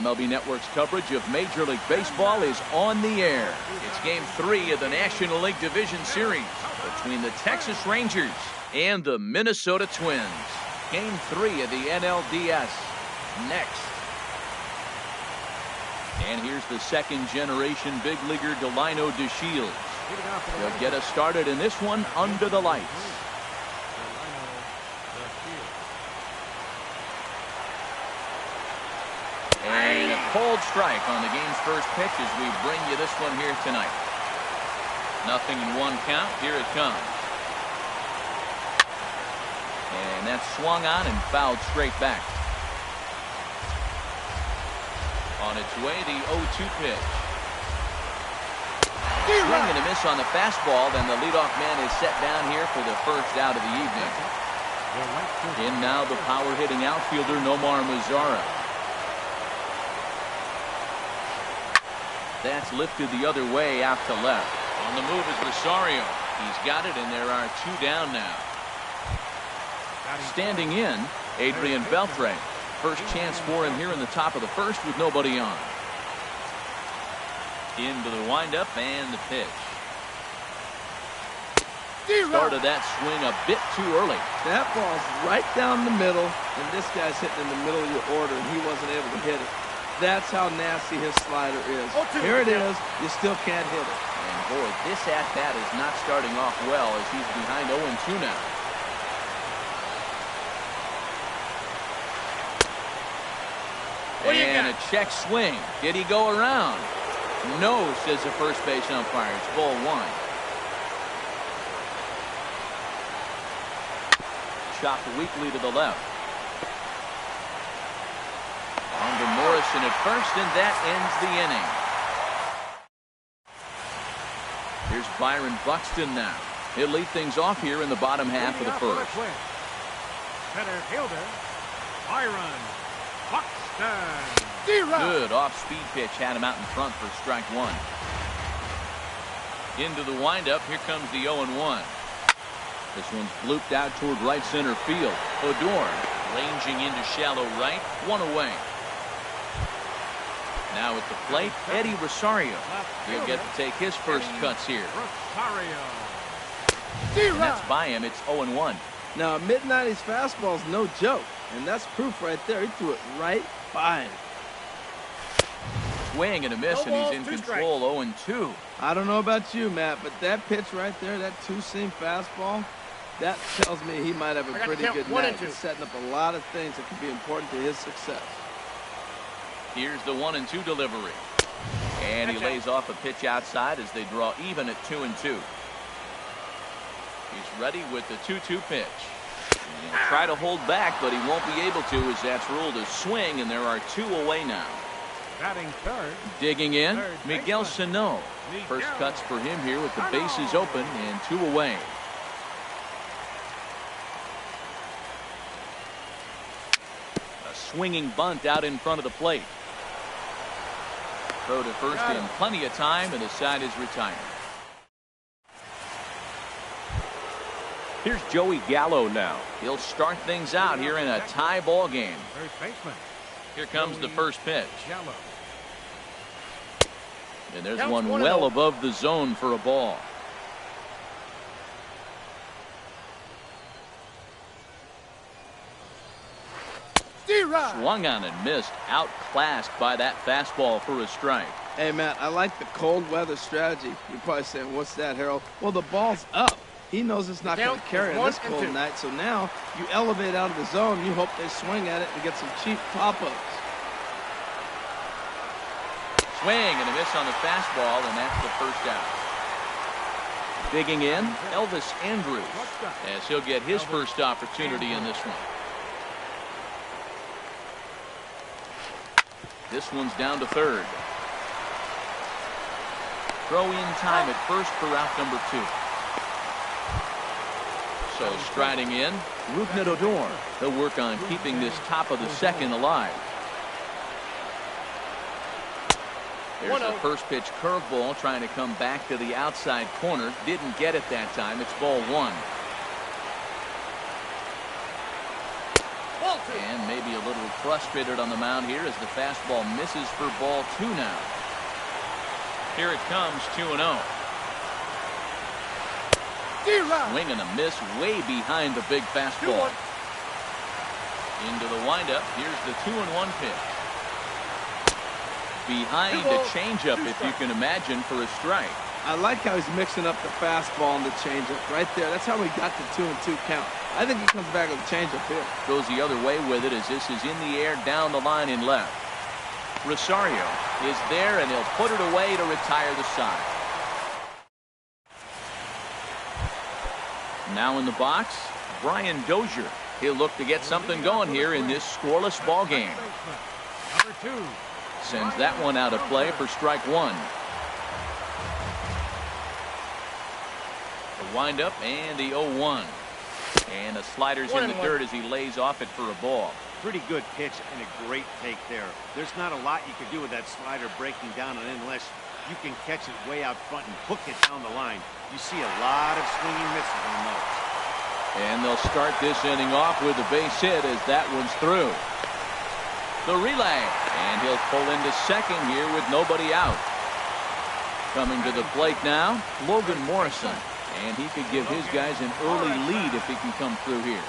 MLB Network's coverage of Major League Baseball is on the air. It's Game 3 of the National League Division Series between the Texas Rangers and the Minnesota Twins. Game 3 of the NLDS next. And here's the second-generation big leaguer Delino DeShields. He'll get us started in this one under the lights. And a cold strike on the game's first pitch as we bring you this one here tonight. Nothing in one count. Here it comes. And that's swung on and fouled straight back. On its way, the 0-2 pitch. Swing and a miss on the fastball. Then the leadoff man is set down here for the first out of the evening. In now the power-hitting outfielder Nomar Mazara. That's lifted the other way out to left. On the move is Rosario. He's got it, and there are two down now. Standing in, Adrian Beltre. First chance for him here in the top of the first with nobody on. Into the windup and the pitch. Started that swing a bit too early. That ball's right down the middle, and this guy's hitting in the middle of your order, and he wasn't able to hit it. That's how nasty his slider is. Here it is. You still can't hit it. And boy, this at-bat is not starting off well as he's behind 0-2 now. And a check swing. Did he go around? No, says the first base umpire. It's ball one. Chopped weakly to the left. On to Morrison at first, and that ends the inning. Here's Byron Buxton now. He'll lead things off here in the bottom half of the first. Center fielder, Byron Buxton. Good off-speed pitch had him out in front for strike one. Into the windup. Here comes the 0-1. This one's blooped out toward right center field. Odor ranging into shallow right. One away. Now at the plate, Eddie Rosario. He'll get to take his first cuts here. And that's by him. It's 0-1. Now, a mid-90s fastball's no joke, and that's proof right there. He threw it right by him. Swing and a miss, and he's in control. 0-2. I don't know about you, Matt, but that pitch right there, that two-seam fastball, that tells me he might have a pretty good night. He's setting up a lot of things that could be important to his success. Here's the 1-2 delivery. And he lays off a pitch outside as they draw even at 2-2. He's ready with the 2-2 pitch. And he'll try to hold back, but he won't be able to as that's ruled a swing, and there are two away now. Batting third. Digging in, Miguel Sano. First cuts for him here with the bases open and two away. A swinging bunt out in front of the plate. Throw to first in plenty of time, and the side is retired. Here's Joey Gallo now. He'll start things out here in a tie ball game. First baseman. Here comes the first pitch. And there's one well above the zone for a ball. Swung on and missed. Outclassed by that fastball for a strike. Hey, Matt, I like the cold weather strategy. You're probably saying, what's that, Harold? Well, the ball's up. He knows it's not going to carry on this cold night, so now you elevate out of the zone. You hope they swing at it and get some cheap pop-ups. Swing and a miss on the fastball, and that's the first out. Digging in, Elvis Andrews, as he'll get his first opportunity in this one. This one's down to third. Throw in time at first for out number 2. So striding in, Rougned Odor. He'll work on keeping this top of the second alive. There's a first pitch curveball trying to come back to the outside corner. Didn't get it that time. It's ball one. And maybe a little frustrated on the mound here as the fastball misses for ball 2 now. Here it comes, 2-0. Swing and a miss way behind the big fastball. Into the windup. Here's the 2-1 pitch. Behind a changeup, if you can imagine, for a strike. I like how he's mixing up the fastball and the changeup right there. That's how we got the 2-2 count. I think he comes back with a changeup here. Goes the other way with it as this is in the air down the line in left. Rosario is there, and he'll put it away to retire the side. Now in the box, Brian Dozier. He'll look to get something going here in this scoreless ball game. Number 2. Sends that one out of play for strike 1. The windup and the 0-1. And the slider's in the dirt as he lays off it for a ball. Pretty good pitch and a great take there. There's not a lot you can do with that slider breaking down and unless you can catch it way out front and hook it down the line. You see a lot of swinging misses on those. And they'll start this inning off with a base hit as that one's through. The relay, and he'll pull into second here with nobody out. Coming to the plate now, Logan Morrison, and he could give his guys an early lead if he can come through here.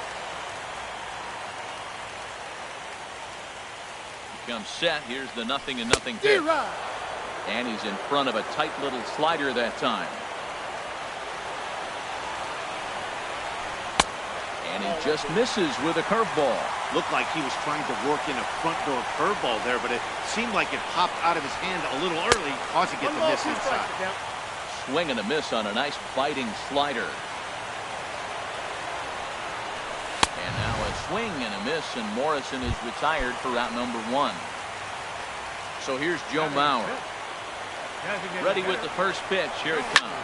He comes set. Here's the 0-0 pitch. And he's in front of a tight little slider that time. And he just misses with a curveball. Looked like he was trying to work in a front door curveball there, but it seemed like it popped out of his hand a little early, causing it to miss inside. Swing and a miss on a nice biting slider. And now a swing and a miss, and Morrison is retired for out number 1. So here's Joe Mauer. Ready with the first pitch. Here it comes.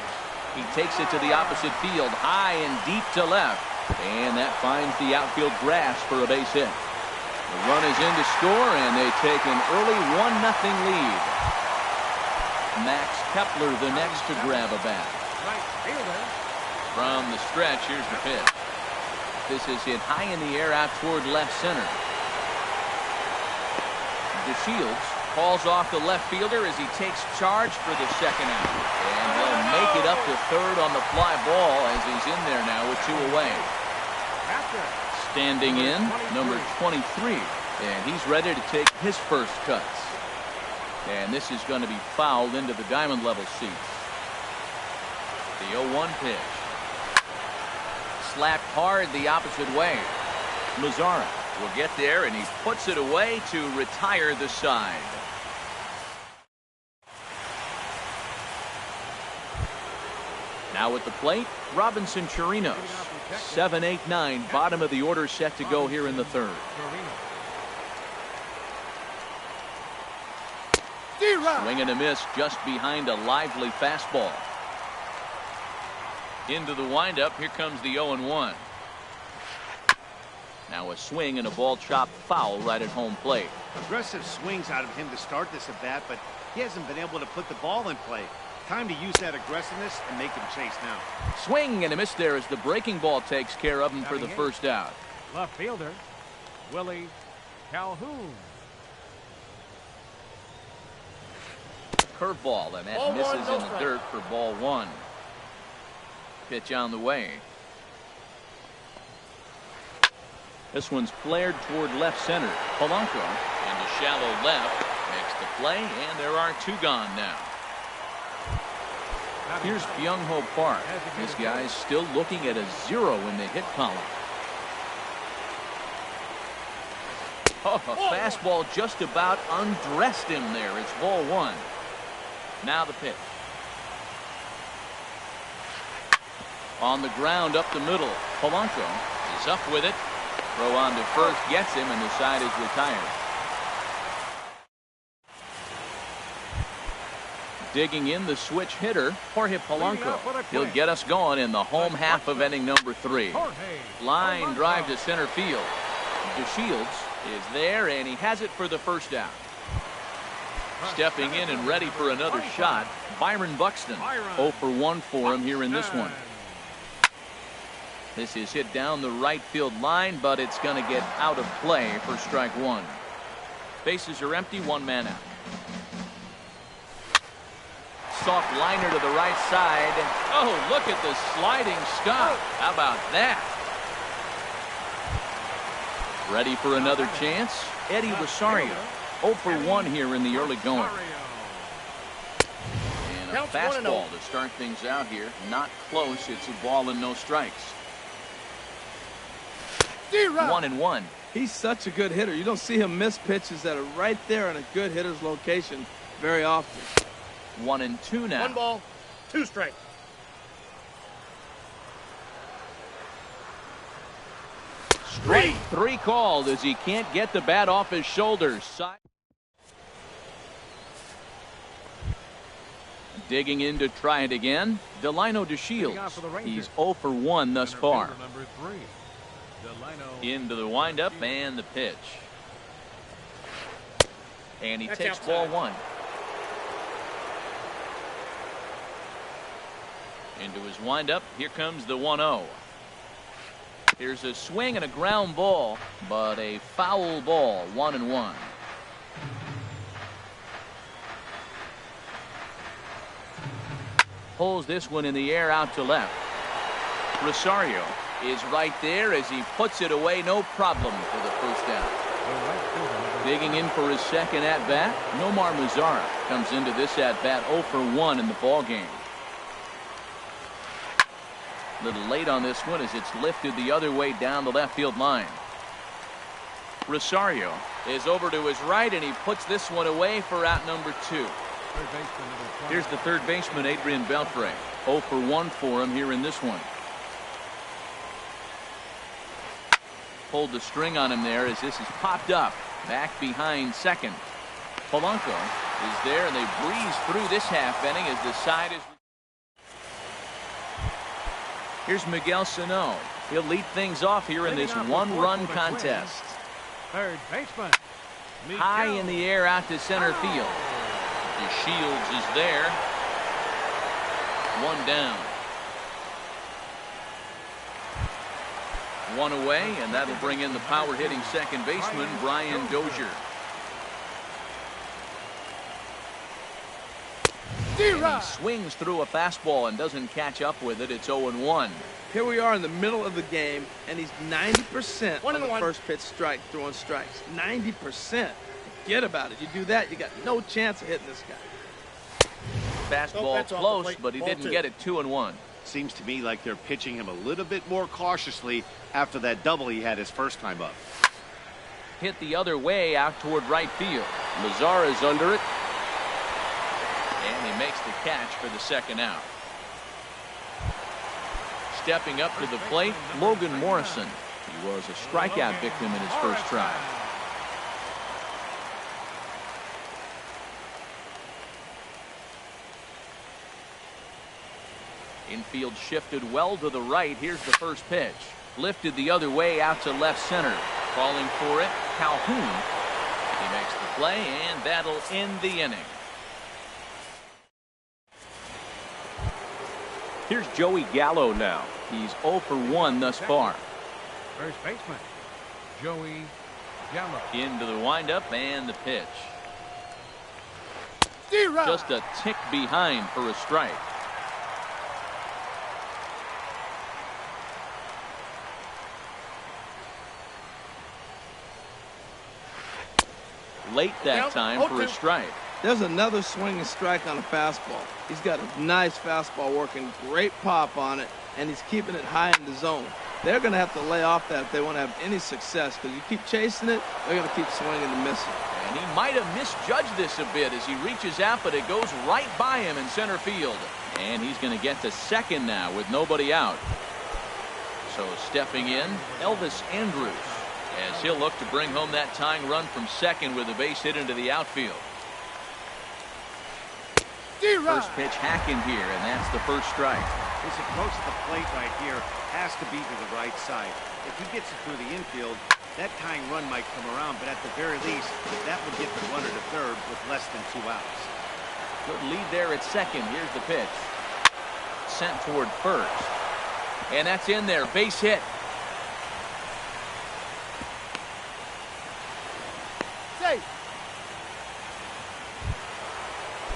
He takes it to the opposite field, high and deep to left. And that finds the outfield grass for a base hit. The run is in to score, and they take an early 1-0 lead. Max Kepler the next to grab a bat. From the stretch, here's the pitch. This is hit high in the air out toward left center. DeShields calls off the left fielder as he takes charge for the second out. And he'll make it up to third on the fly ball as he's in there now with 2 away. Standing in, number 23. And he's ready to take his first cuts. And this is going to be fouled into the diamond level seats. The 0-1 pitch. Slapped hard the opposite way. Mazzara will get there, and he puts it away to retire the side. Now at the plate, Robinson Chirinos. 7-8-9, bottom of the order set to go here in the third. Swing and a miss just behind a lively fastball. Into the windup, here comes the 0-1. Now a swing and a ball chopped foul right at home plate. Aggressive swings out of him to start this at bat, but he hasn't been able to put the ball in play. Time to use that aggressiveness and make him chase now. Swing and a miss there as the breaking ball takes care of him for the first out. Left fielder, Willie Calhoun. Curveball, and that misses in the dirt for ball 1. Pitch on the way. This one's flared toward left center. Polanco into shallow left makes the play, and there are 2 gone now. Here's Byung-Ho Park. This guy's still looking at a 0 in the hit column. Oh, a fastball just about undressed him there. It's ball 1. Now the pitch. On the ground up the middle. Polanco is up with it. Throw on to first gets him, and the side is retired. Digging in the switch hitter, Jorge Polanco. He'll get us going in the home half of inning number 3. Line drive to center field. DeShields is there, and he has it for the first out. Stepping in and ready for another shot, Byron Buxton. 0 for 1 for him here in this one. This is hit down the right field line, but it's going to get out of play for strike one. Bases are empty, one man out. Soft liner to the right side. Oh, look at the sliding stop. How about that? Ready for another chance? Eddie Rosario. 0 for 1 here in the early going. And a fastball to start things out here. Not close. It's a ball and no strikes. 1-1. He's such a good hitter. You don't see him miss pitches that are right there in a good hitter's location very often. 1-2 now. 1 ball, 2 strikes. Strike 3 called as he can't get the bat off his shoulders. Digging in to try it again. Delino DeShields. He's 0 for 1 thus far. Into the windup and the pitch. And he takes ball 1. Into his windup. Here comes the 1-0. Here's a swing and a ground ball, but a foul ball. 1-1. Pulls this one in the air out to left. Rosario is right there as he puts it away, no problem for the first out. Digging in for his second at-bat, Nomar Mazara comes into this at-bat 0 for 1 in the ballgame. A little late on this one as it's lifted the other way down the left field line. Rosario is over to his right, and he puts this one away for out number 2. Here's the third baseman, Adrian Beltre. 0 for 1 for him here in this one. Pulled the string on him there as this is popped up. Back behind second. Polanco is there, and they breeze through this half inning as the side is. Here's Miguel Sano. He'll lead things off here in this one-run contest. Third baseman. High in the air out to center field. DeShields is there. 1 down. 1 away, and that'll bring in the power-hitting second baseman, Brian Dozier. And he swings through a fastball and doesn't catch up with it. It's 0-1. Here we are in the middle of the game, and he's 90% on the first pitch strike, throwing strikes. 90%. Forget about it. You do that, you got no chance of hitting this guy. Fastball close, but he didn't get it. 2-1. Seems to me like they're pitching him a little bit more cautiously after that double he had his first time up. Hit the other way out toward right field. Lazara's under it. And he makes the catch for the second out. Stepping up to the plate, Logan Morrison. He was a strikeout victim in his first try. Infield shifted well to the right. Here's the first pitch. Lifted the other way out to left center. Calling for it, Calhoun. He makes the play, and that'll end the inning. Here's Joey Gallo now. He's 0 for 1 thus far. First baseman, Joey Gallo. Into the windup and the pitch. Just a tick behind for a strike. Late that time for a strike. There's another swing and strike on a fastball. He's got a nice fastball working, great pop on it, and he's keeping it high in the zone. They're going to have to lay off that if they want to have any success, because you keep chasing it, they're going to keep swinging and missing. And he might have misjudged this a bit as he reaches out, but it goes right by him in center field. And he's going to get to second now with nobody out. So stepping in, Elvis Andrus, as he'll look to bring home that tying run from second with a base hit into the outfield. First pitch hacking here, and that's the first strike. His approach to the plate right here has to be to the right side. If he gets it through the infield, that tying run might come around, but at the very least, that would get the runner to third with less than 2 outs. Good lead there at second. Here's the pitch. Sent toward first. And that's in there. Base hit. Safe.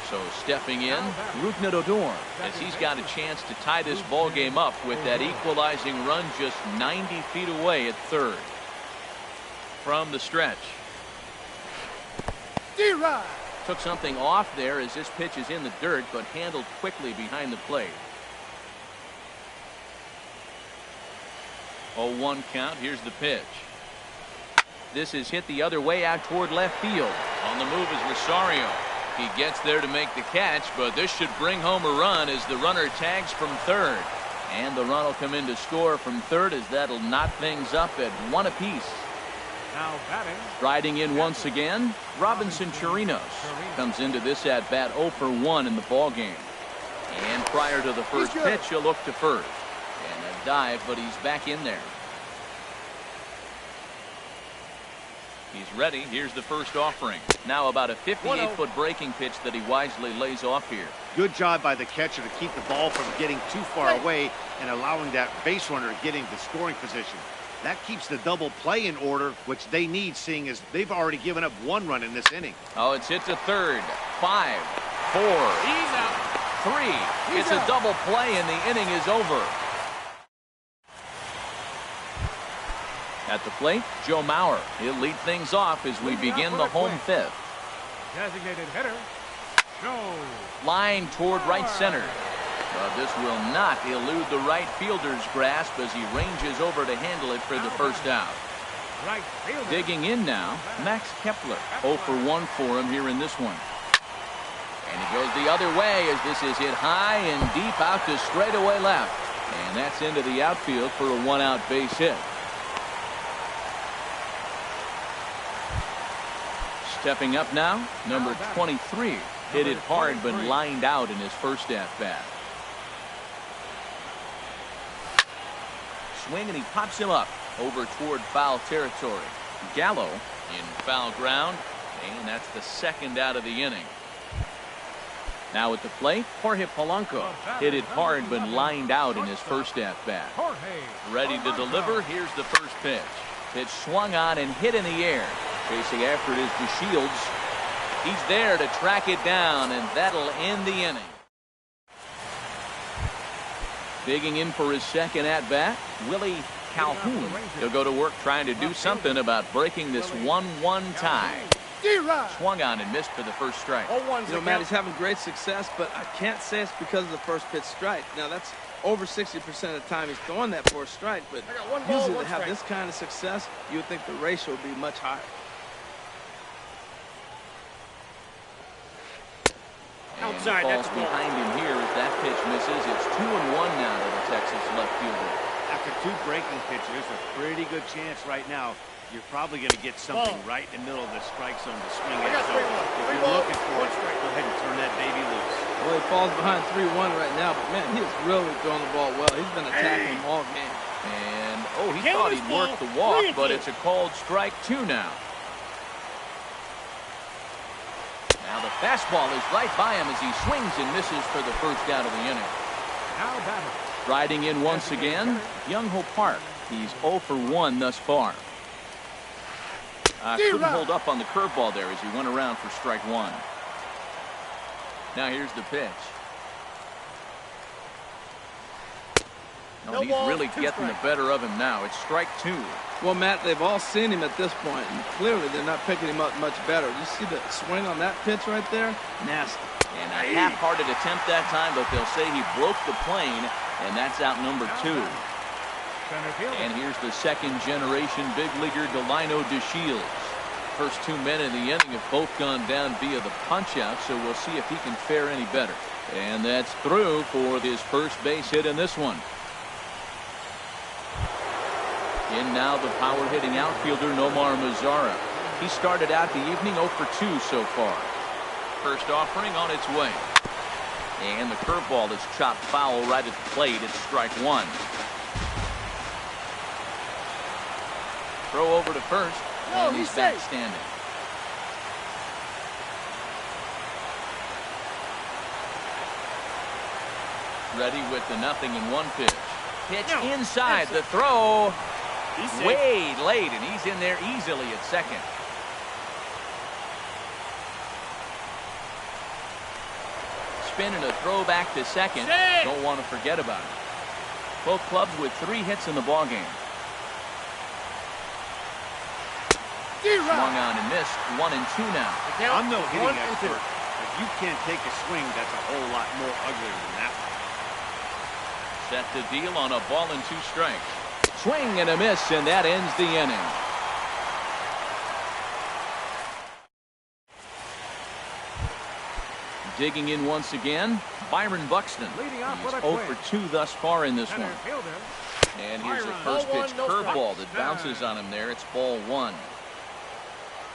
So stepping in, Ruknet Odor, as he's got a chance to tie this ball game up with that equalizing run just 90 feet away at third. From the stretch. D-Rod. Took something off there as this pitch is in the dirt, but handled quickly behind the plate. 0-1 count. Here's the pitch. This is hit the other way out toward left field. On the move is Rosario. He gets there to make the catch, but this should bring home a run as the runner tags from third. And the run will come in to score from third as that'll knot things up at 1 apiece. Now batting. Riding in once again, Robinson Chirinos comes into this at bat 0 for 1 in the ball game. And prior to the first pitch, he'll look to first. And a dive, but he's back in there. He's ready. Here's the first offering. Now about a 58-foot breaking pitch that he wisely lays off here. Good job by the catcher to keep the ball from getting too far away and allowing that base runner to get into scoring position. That keeps the double play in order, which they need, seeing as they've already given up 1 run in this inning. Oh, it's hit to third. 5, 4, He's out. 3. It's a double play and the inning is over. At the plate, Joe Mauer. He'll lead things off as we begin the home fifth. Designated hitter. Joe. Line toward right center. But this will not elude the right fielder's grasp as he ranges over to handle it for the first out. Right fielder. Digging in now, Max Kepler. 0 for 1 for him here in this one. And he goes the other way as this is hit high and deep out to straightaway left. And that's into the outfield for a 1-out base hit. Stepping up now, number 23. Hit it hard but lined out in his first at-bat. Swing and he pops him up over toward foul territory. Gallo in foul ground, and that's the second out of the inning. Now at the plate, Jorge Polanco hit it hard but lined out in his first at-bat. Ready to deliver. Here's the first pitch. Pitch swung on and hit in the air. Chasing after it is DeShields. He's there to track it down, and that'll end the inning. Digging in for his second at-bat, Willie Calhoun. He'll go to work trying to do something about breaking this 1-1 tie. Swung on and missed for the first strike. You know, Matt, he's having great success, but I can't say it's because of the first pitch strike. Now, that's over 60% of the time he's throwing that for a strike, but usually to have this kind of success, you would think the ratio would be much higher. Outside, falls behind him here as that pitch misses. It's 2-1 now to the Texas left fielder. After 2 breaking pitches, a pretty good chance right now. You're probably going to get something right in the middle of the strike zone to swing at. So if you're looking for it, go ahead and turn that baby loose. Well, he falls behind 3-1 right now, but man, he is really throwing the ball well. He's been attacking him all game. And he thought he'd work the walk, but it's a called strike 2 now. Now the fastball is right by him as he swings and misses for the first out of the inning. Now batting. Riding in once again, Young-Ho Park. He's 0 for 1 thus far. Couldn't hold up on the curveball there as he went around for strike 1. Now here's the pitch. No, he's really getting the better of him now. It's strike 2. Well, Matt, they've all seen him at this point, and clearly they're not picking him up much better. You see the swing on that pitch right there? Nasty. And a half-hearted attempt that time, but they'll say he broke the plane, and that's out number 2. And here's the second-generation big leaguer, Delino DeShields. First 2 men in the inning have both gone down via the punch-out, so we'll see if he can fare any better. And that's through for his first base hit in this one. In now the power-hitting outfielder, Nomar Mazara. He started out the evening 0 for 2 so far. First offering on its way. And the curveball is chopped foul right at the plate. It's strike 1. Throw over to first, and he's back standing. Ready with the 0-1 pitch. Pitch inside. The throw He's way late, and he's in there easily at second. Spin and a throw back to second. Don't want to forget about it. Both clubs with 3 hits in the ballgame. Swung on and missed. 1 and 2 now. I'm no hitting expert, but you can't take a swing that's a whole lot more uglier than that one. Set to deal on a ball and 2 strikes. Swing and a miss, and that ends the inning. Digging in once again, Byron Buxton. Leading off He's with a 0 quick. for 2 thus far in this Center one. fielder. And here's a Byron. first Ball pitch one, no curveball strikes. that bounces on him there. It's ball 1.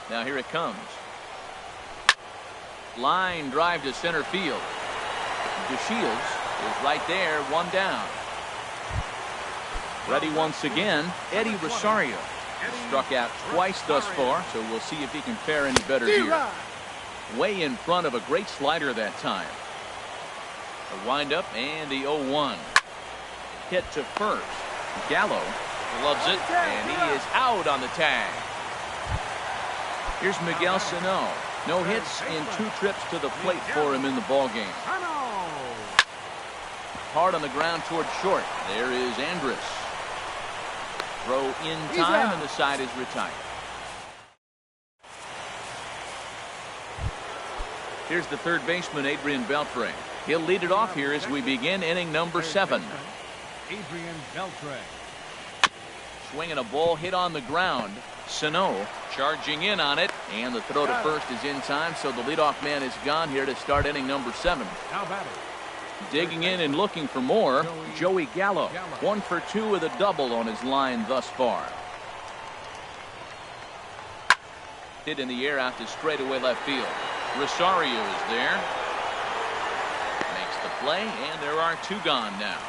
Now here it comes. Line drive to center field. DeShields is right there, 1 down. Ready once again, Eddie Rosario. Struck out twice thus far, so we'll see if he can fare any better here. Way in front of a great slider that time. A windup and the 0-1. Hit to first. Gallo loves it, and he is out on the tag. Here's Miguel Sano. No hits in 2 trips to the plate for him in the ballgame. Hard on the ground toward short. There is Andrus. Throw in time, and the side is retired. Here's the third baseman, Adrian Beltre. He'll lead it off here as we begin inning number 7. Adrian Beltre. Swinging a ball hit on the ground. Sano charging in on it, and the throw to first is in time, so the leadoff man is gone here to start inning number 7. Now batting. Digging in and looking for more, Joey Gallo. 1 for 2 with a double on his line thus far. Hit in the air out to straightaway left field. Rosario is there. Makes the play, and there are 2 gone now.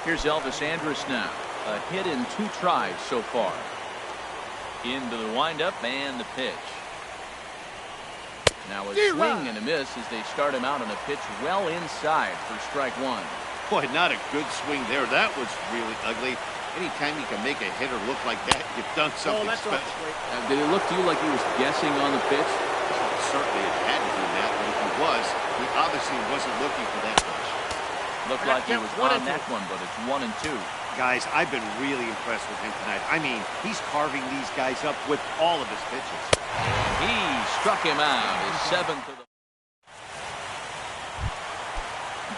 Here's Elvis Andrus now. A hit in 2 tries so far. Into the windup and the pitch. Now a swing and a miss as they start him out on a pitch well inside for strike 1. Boy, not a good swing there. That was really ugly. Anytime you can make a hitter look like that, you've done something special. Did it look to you like he was guessing on the pitch? Certainly it had to do that, but if he was, he obviously wasn't looking for that pitch. Looked like he was on that one, but it's 1 and 2. Guys, I've been really impressed with him tonight. I mean, he's carving these guys up with all of his pitches. He struck him out. His 7th of the.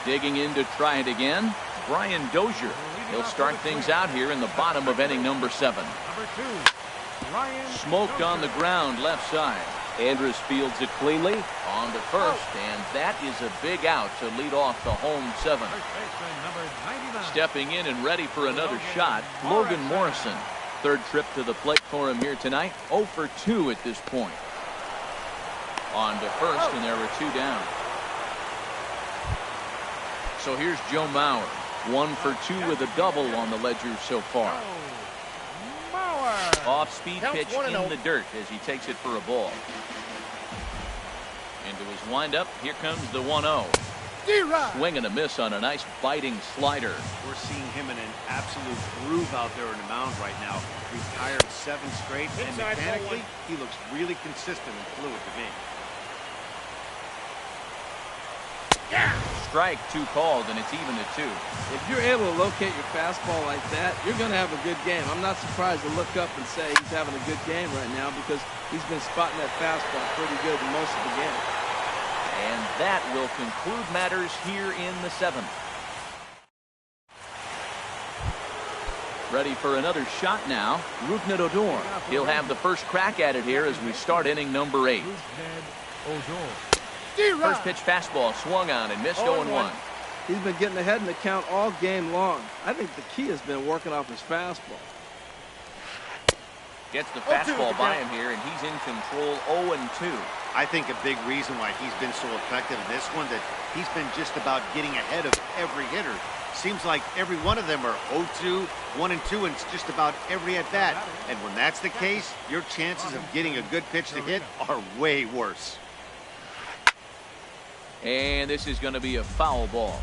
Digging in to try it again, Brian Dozier. He'll start things out here in the bottom of inning number 7. Number 2. Ryan Smoked on the ground left side. Andrus fields it cleanly on to first, and that is a big out to lead off the home 7. First baseman, number 99. Stepping in and ready for another shot, Logan Morrison. 3rd trip to the plate for him here tonight. 0 for 2 at this point. On to first, and there were 2 down. So here's Joe Mauer. 1 for 2 with a double on the ledger so far. Off-speed pitch in the dirt as he takes it for a ball. Into his windup, here comes the 1-0. Swing and a miss on a nice biting slider. We're seeing him in an absolute groove out there in the mound right now. Retired 7 straight, and mechanically, he looks really consistent and fluid to me. Strike 2 called, and it's even at 2. If you're able to locate your fastball like that, you're going to have a good game. I'm not surprised to look up and say he's having a good game right now because he's been spotting that fastball pretty good most of the game. And that will conclude matters here in the 7th. Ready for another shot now, Rougned Odor. He'll have the first crack at it here as we start inning number 8. First pitch fastball swung on and missed 0-1. He's been getting ahead in the count all game long. I think the key has been working off his fastball. Gets the fastball by him here, and he's in control 0-2. I think a big reason why he's been so effective in this one that he's been just about getting ahead of every hitter. Seems like every one of them are 0-2, 1-2, and it's just about every at-bat. And when that's the case, your chances of getting a good pitch to hit are way worse. And this is going to be a foul ball.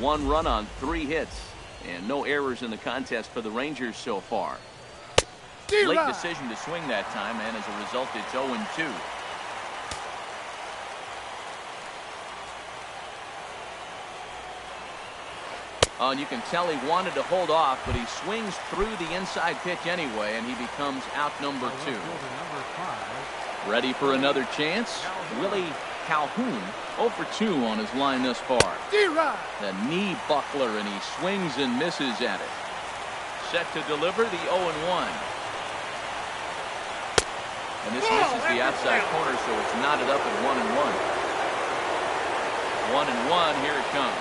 1 run on 3 hits, and no errors in the contest for the Rangers so far. Late decision to swing that time, and as a result, it's 0-2. Oh, and you can tell he wanted to hold off, but he swings through the inside pitch anyway, and he becomes out number 2. Ready for another chance? Willie Calhoun, 0 for 2 on his line thus far. The knee buckler, and he swings and misses at it. Set to deliver the 0-1. And this misses the outside corner, so it's knotted up at 1-1. 1-1, here it comes.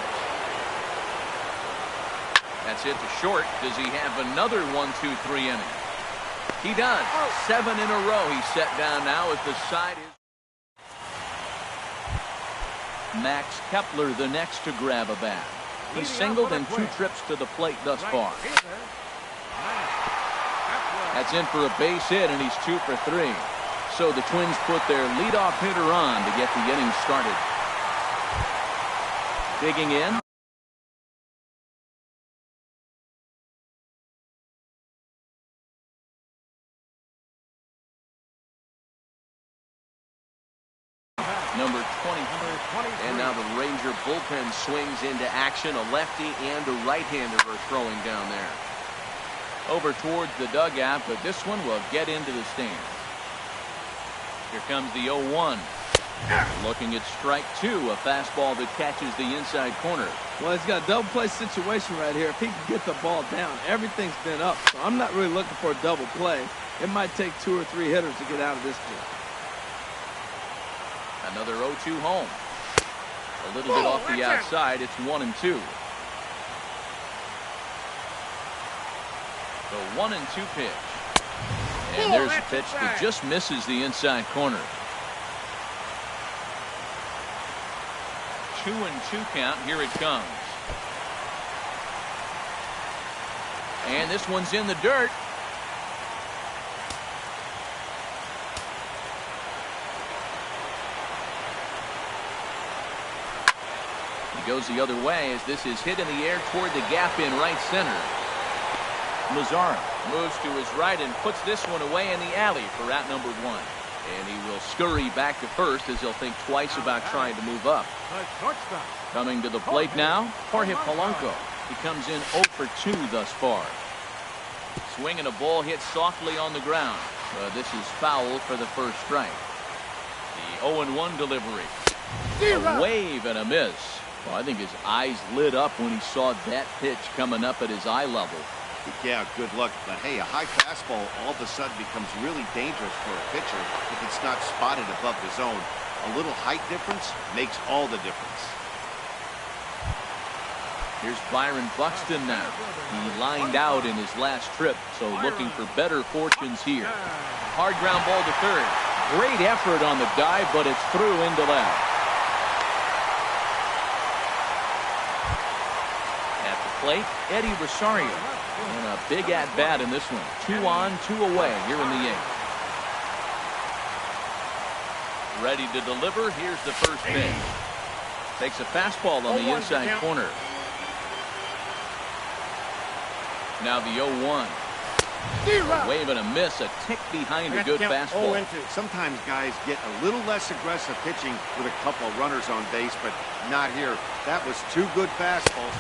That's it to short. Does he have another 1-2-3 inning? He does. 7 in a row he's set down now as the side is. Max Kepler the next to grab a bat. He's singled in 2 trips to the plate thus far. That's in for a base hit, and he's 2 for 3. So the Twins put their leadoff hitter on to get the inning started. Digging in. Number 20. And now the Ranger bullpen swings into action. A lefty and a right-hander are throwing down there. Over towards the dugout, but this one will get into the stands. Here comes the 0-1. Looking at strike 2, a fastball that catches the inside corner. Well, he's got a double play situation right here. If he can get the ball down, everything's been up. So I'm not really looking for a double play. It might take 2 or 3 hitters to get out of this deal. Another 0-2 home. A little bit off the outside. It's 1-2. The 1-2 pitch. And there's a pitch that just misses the inside corner. 2-2 count. Here it comes. And this one's in the dirt. He goes the other way as this is hit in the air toward the gap in right center. Mazzara moves to his right and puts this one away in the alley for out number 1. And he will scurry back to first as he'll think twice about trying to move up. Coming to the plate now, Jorge Polanco. He comes in 0 for 2 thus far. Swinging a ball hit softly on the ground. This is foul for the first strike. The 0-1 delivery. A wave and a miss. Well, I think his eyes lit up when he saw that pitch coming up at his eye level. Yeah, good luck. But hey, a high fastball all of a sudden becomes really dangerous for a pitcher if it's not spotted above the zone. A little height difference makes all the difference. Here's Byron Buxton now. He lined out in his last trip, so looking for better fortunes here. Hard ground ball to third. Great effort on the dive, but it's through into left. At the plate, Eddie Rosario. And a big at-bat in this one. 2 on, 2 away here in the 8th. Ready to deliver. Here's the first pitch. Takes a fastball on the inside corner. Now the 0-1. A wave and a miss. A tick behind a good fastball. Sometimes guys get a little less aggressive pitching with a couple of runners on base, but not here. That was 2 good fastballs.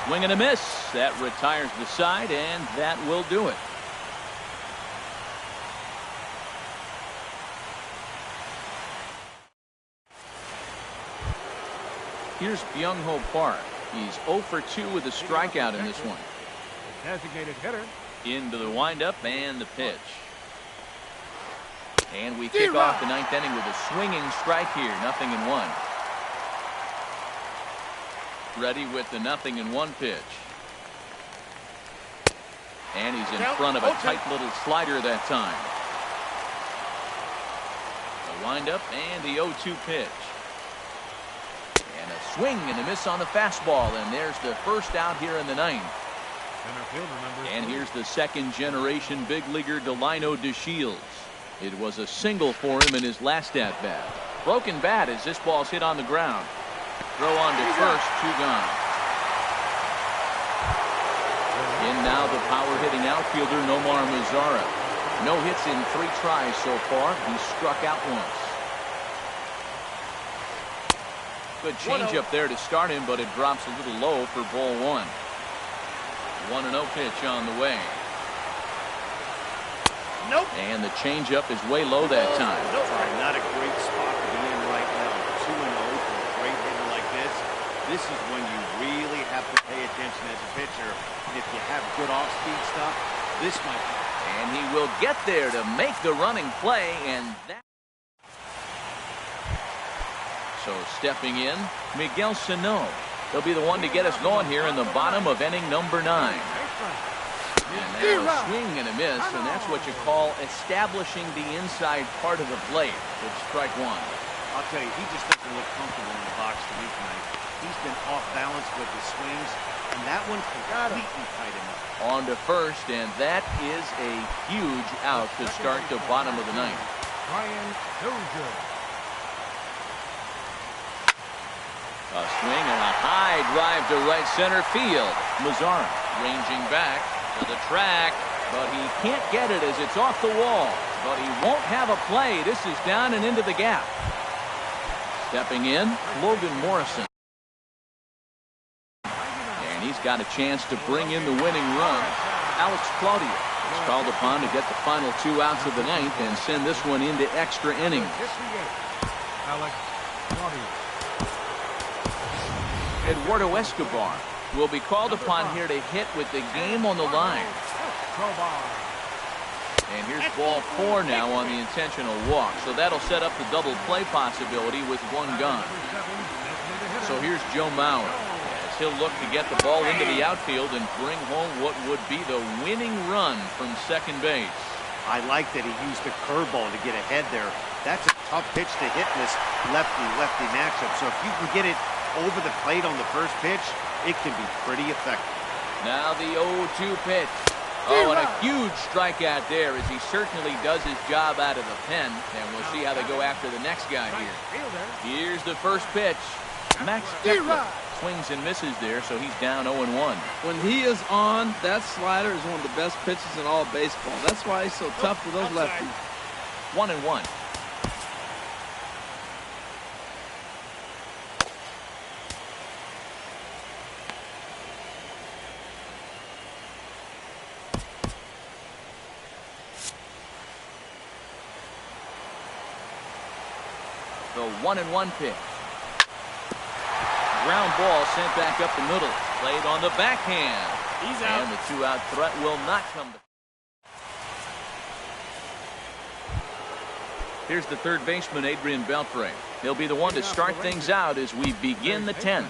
Swing and a miss. That retires the side, and that will do it. Here's Byung-Ho Park. He's 0 for 2 with a strikeout in this one. Designated hitter. Into the windup and the pitch. And we kick off the 9th inning with a swinging strike here. 0-1. Ready with the 0-1 pitch. And he's in front of a tight little slider that time. The windup and the 0-2 pitch. And a swing and a miss on the fastball. And there's the first out here in the 9th. And here's the second-generation big leaguer Delino DeShields. It was a single for him in his last at-bat. Broken bat as this ball's hit on the ground. Throw on to first, 2 gone. now the power-hitting outfielder, Nomar Mazara. No hits in 3 tries so far. He struck out once. Good changeup there to start him, but it drops a little low for ball 1. 1-0 pitch on the way. Nope. And the changeup is way low that time. Nope. Not a great spot to be in right now. 2-0 for a great hitter like this. This is when you really have to pay attention as a pitcher. And if you have good off-speed stuff, this might be. And he will get there to make the running play, and that. So stepping in, Miguel Sano. He'll be the one to get us going here in the bottom of inning number 9. And now a swing and a miss, and that's what you call establishing the inside part of the plate. It's strike 1. I'll tell you, he just doesn't look comfortable in the box to me tonight. He's been off balance with his swings, and that one completely tied him up. On to first, and that is a huge out to start the bottom of the 9th. Brian Dozier. A swing and a high drive to right center field. Mazara ranging back to the track, but he can't get it as it's off the wall. But he won't have a play. This is down and into the gap. Stepping in, Logan Morrison. And he's got a chance to bring in the winning run. Alex Claudio is called upon to get the final 2 outs of the 9th and send this one into extra innings. Alex Claudio. Eduardo Escobar will be called upon here to hit with the game on the line. And here's ball 4 now on the intentional walk. So that'll set up the double play possibility with 1 gone. So here's Joe Mauer as he'll look to get the ball into the outfield and bring home what would be the winning run from second base. I like that he used the curveball to get ahead there. That's a tough pitch to hit in this lefty-lefty matchup. So if you can get it over the plate on the first pitch, it can be pretty effective. Now the 0-2 pitch. Oh, and a huge strikeout there as he certainly does his job out of the pen. And we'll see how they go after the next guy here. Here's the first pitch. Max Kepler swings and misses there, so he's down 0-1. When he is on, that slider is one of the best pitches in all baseball. That's why he's so tough for those lefties. 1-1. The 1-1 pitch. Ground ball sent back up the middle. Played on the backhand. He's out. And the 2-out threat will not come to. Here's the third baseman, Adrian Beltre. He'll be the one to start things out as we begin the 10th.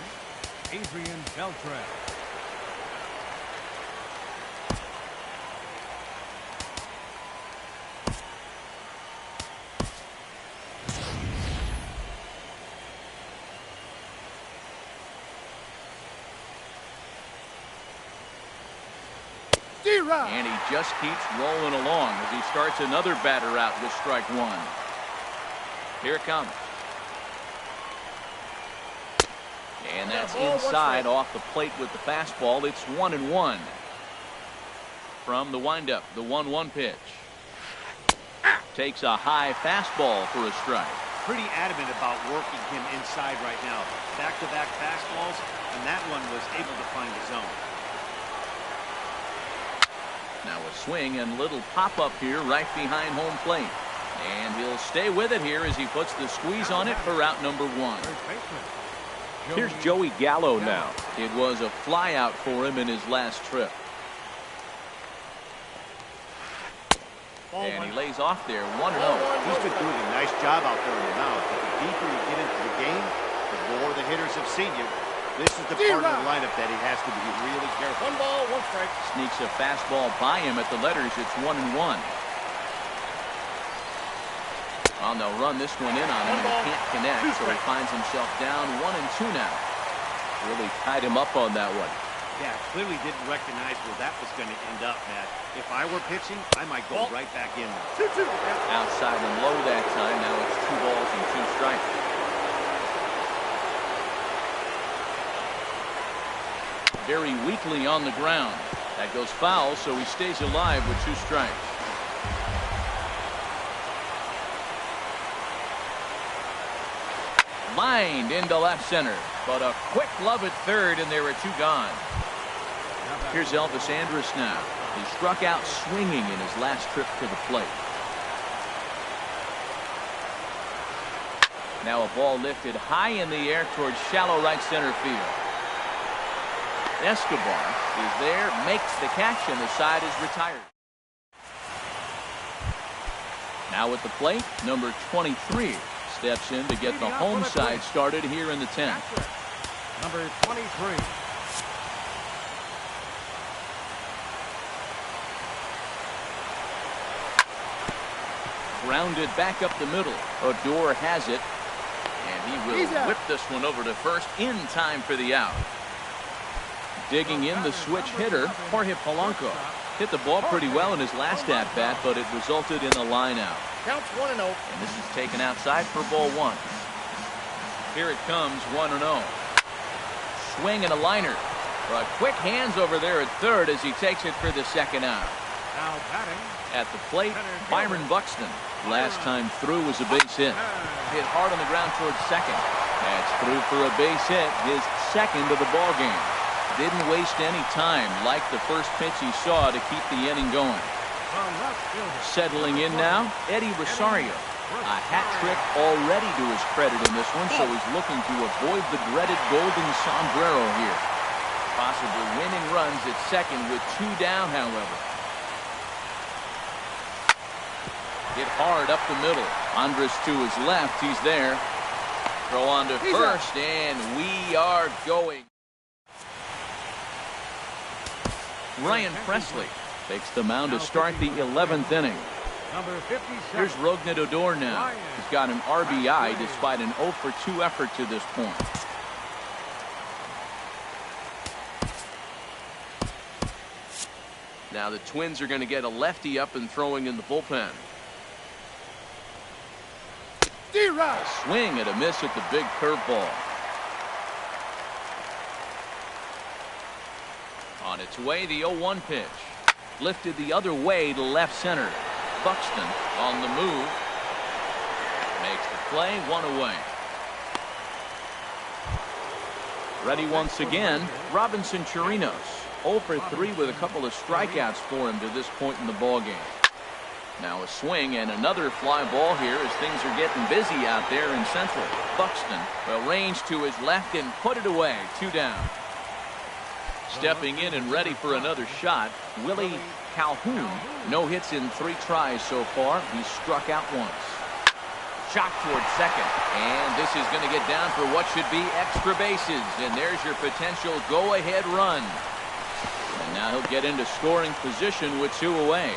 Adrian Beltre. And he just keeps rolling along as he starts another batter out with strike 1. Here it comes. And that's inside off the plate with the fastball. It's 1-1. From the windup, the 1-1 pitch. Takes a high fastball for a strike. Pretty adamant about working him inside right now. Back-to-back fastballs, and that one was able to find the zone. Now a swing and little pop-up here right behind home plate. And he'll stay with it here as he puts the squeeze on it for out number 1. Here's Joey Gallo now. It was a fly out for him in his last trip. And he lays off there 1-0. He's been doing a nice job out there in the mound. But the deeper you get into the game, the more the hitters have seen you. This is the part of the lineup that he has to be really careful. 1 ball, 1 strike. Sneaks a fastball by him at the letters. It's 1-1. Well, they'll run this one in on him, and he can't connect, so he finds himself down 1-2 now. Really tied him up on that one. Yeah, clearly didn't recognize where that was going to end up, Matt. If I were pitching, I might go right back in there. 2-2. Outside and low that time. Now it's 2 balls and 2 strikes. Very weakly on the ground. That goes foul, so he stays alive with 2 strikes. Lined into left center, but a quick glove at third, and there are 2 gone. Here's Elvis Andrus now. He struck out swinging in his last trip to the plate. Now a ball lifted high in the air towards shallow right center field. Escobar is there, makes the catch, and the side is retired. Now at the plate, number 23 steps in to get the home side started here in the 10th. Number 23. Grounded back up the middle. Odor has it, and he will whip this one over to first in time for the out. Digging in the switch hitter, Jorge Polanco. Hit the ball pretty well in his last at-bat, but it resulted in a line out. Counts 1-0. And this is taken outside for ball 1. Here it comes, 1-0. Swing and a liner. But quick hands over there at third as he takes it for the second out. Now batting. At the plate, Byron Buxton. Last time through was a base hit. Hit hard on the ground towards second. That's through for a base hit, his second of the ball game. Didn't waste any time, like the first pitch he saw, to keep the inning going. Settling in now, Eddie Rosario. A hat trick already to his credit in this one, so he's looking to avoid the dreaded golden sombrero here. Possibly winning runs at second with 2 down, however. Hit hard up the middle. Andrus to his left, he's there. Throw on to first, and we are going. Ryan Presley takes the mound to start the 11th inning. Number 57. Here's Rougned Odor now. He's got an RBI despite an 0 for 2 effort to this point. Now the Twins are going to get a lefty up and throwing in the bullpen. A swing and a miss at the big curveball. On its way, the 0-1 pitch. Lifted the other way to left center. Buxton on the move. Makes the play, 1 away. Ready once again, Robinson Chirinos. 0 for 3 with a couple of strikeouts for him to this point in the ballgame. Now a swing and another fly ball here as things are getting busy out there in Central. Buxton will range to his left and put it away. 2 down. Stepping in and ready for another shot, Willie Calhoun. No hits in 3 tries so far. He's struck out once. Shot towards second. And this is going to get down for what should be extra bases. And there's your potential go-ahead run. And now he'll get into scoring position with 2 away.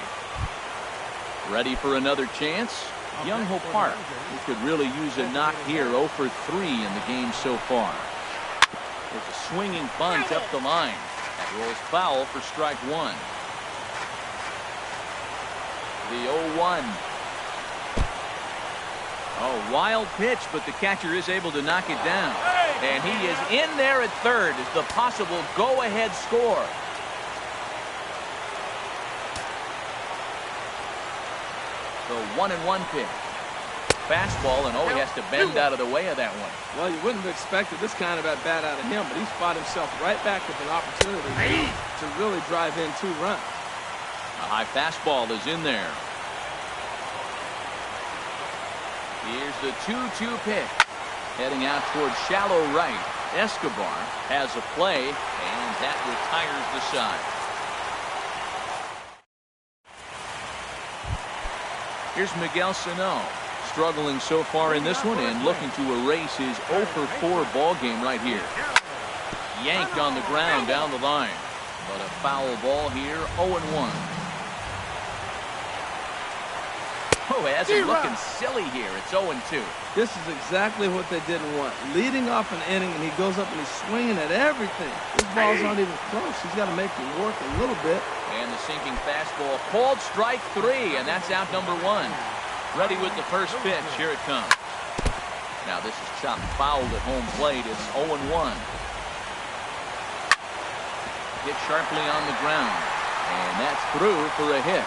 Ready for another chance? Young-Ho Park, who could really use a knock here. 0 for 3 in the game so far. There's a swinging bunt up the line. That rolls foul for strike 1. The 0-1. Oh, wild pitch, but the catcher is able to knock it down. And he is in there at third as the possible go-ahead score. The 1-1 pitch. Fastball, and he has to bend out of the way of that one. Well, you wouldn't have expected this kind of at bat out of him, but he's fought himself right back with an opportunity to really drive in 2 runs. A high fastball is in there. Here's the 2-2 pitch. Heading out towards shallow right. Escobar has a play, and that retires the side. Here's Miguel Sano. Struggling so far in this one and looking to erase his 0 for 4 ball game right here. Yanked on the ground down the line. But a foul ball here, 0-1. Oh, it has him looking silly here. It's 0-2. This is exactly what they didn't want. Leading off an inning, and he goes up and he's swinging at everything. His balls aren't even close. He's got to make it work a little bit. And the sinking fastball called strike 3, and that's out number 1. Ready with the first pitch. Here it comes. Now this is chopped fouled at home plate. It's 0-1. hit sharply on the ground. And that's through for a hit.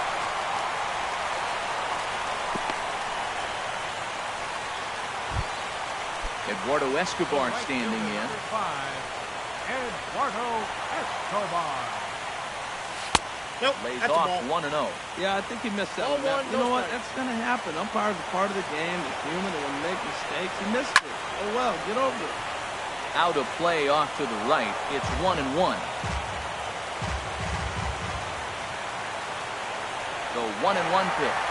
Eduardo Escobar standing in. Eduardo Escobar. Nope, Lays that's a off ball. 1-0. Yeah, I think he missed that Ball one. one, You no know what? strike. That's going to happen. Umpires are part of the game. They're human. They're going to make mistakes. He missed it. Oh, well, get over it. Out of play off to the right. It's 1-1. The 1-1 pitch.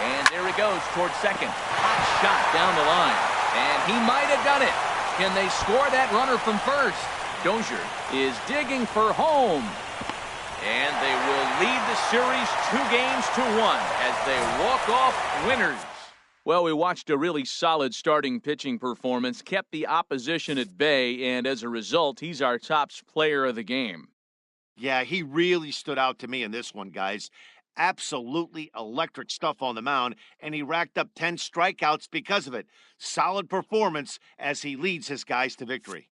And there he goes towards second. Hot shot down the line. And he might have done it. Can they score that runner from first? Dozier is digging for home. And they will lead the series 2-1 as they walk off winners. Well, we watched a really solid starting pitching performance, kept the opposition at bay, and as a result, he's our top player of the game. Yeah, he really stood out to me in this one, guys. Absolutely electric stuff on the mound, and he racked up 10 strikeouts because of it. Solid performance as he leads his guys to victory.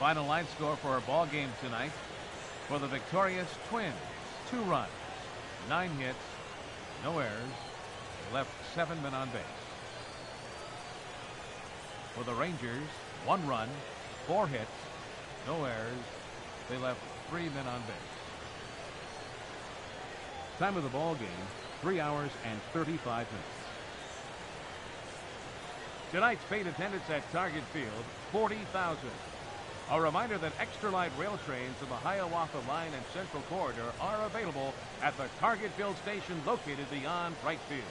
Final line score for our ball game tonight. For the victorious Twins, 2 runs, 9 hits, no errors. They left 7 men on base. For the Rangers, 1 run, 4 hits, no errors. They left 3 men on base. Time of the ball game, 3 hours and 35 minutes. Tonight's paid attendance at Target Field, 40,000. A reminder that extra light rail trains of the Hiawatha Line and Central Corridor are available at the Target Field station located beyond right field.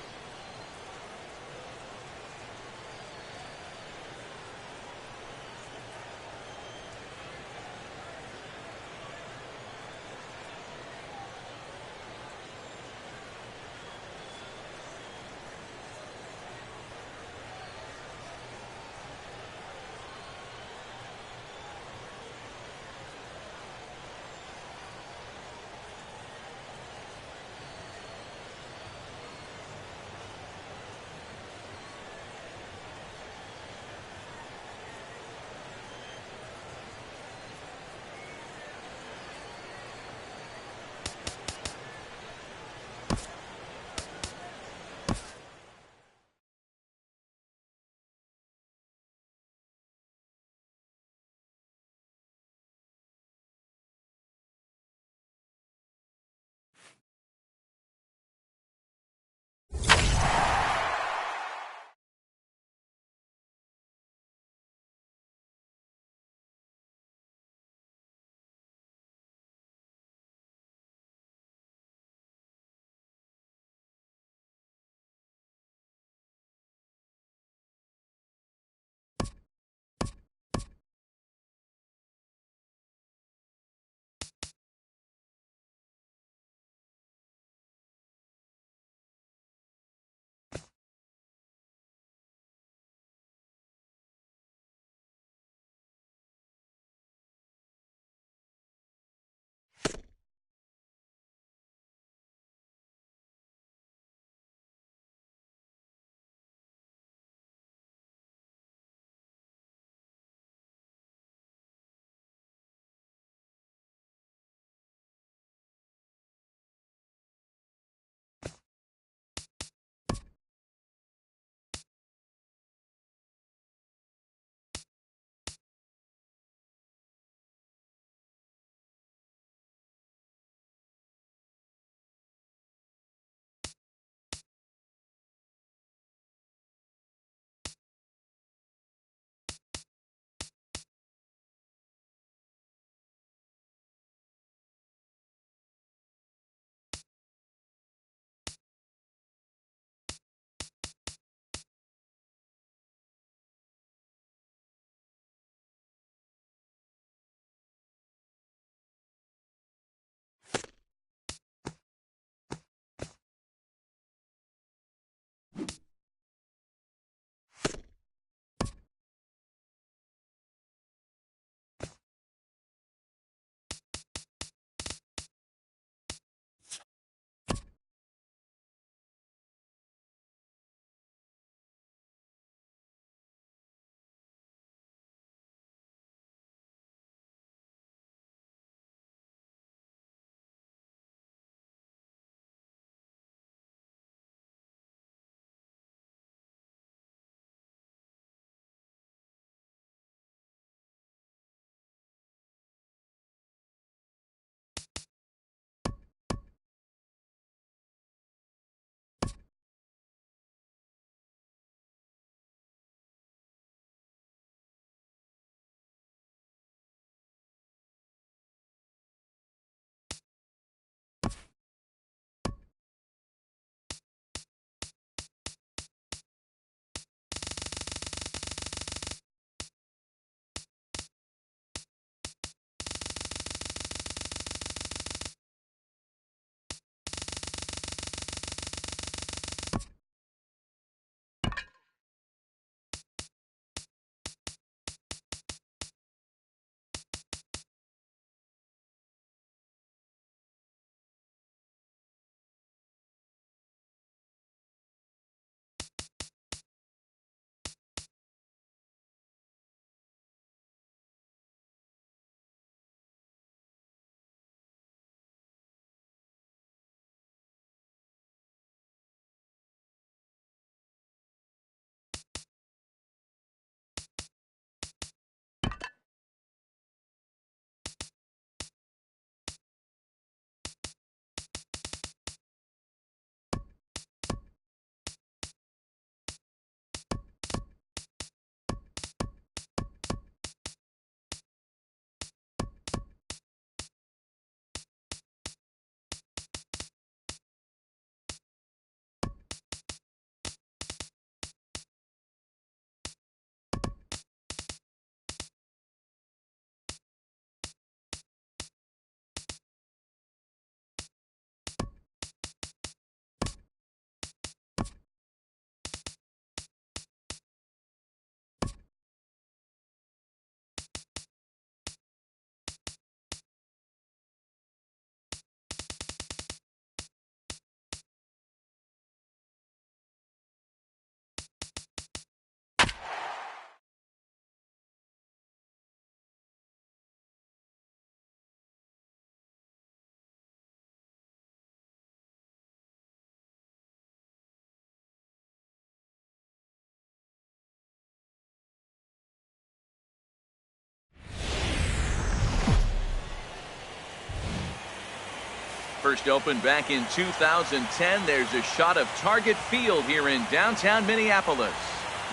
First opened back in 2010. There's a shot of Target Field here in downtown Minneapolis.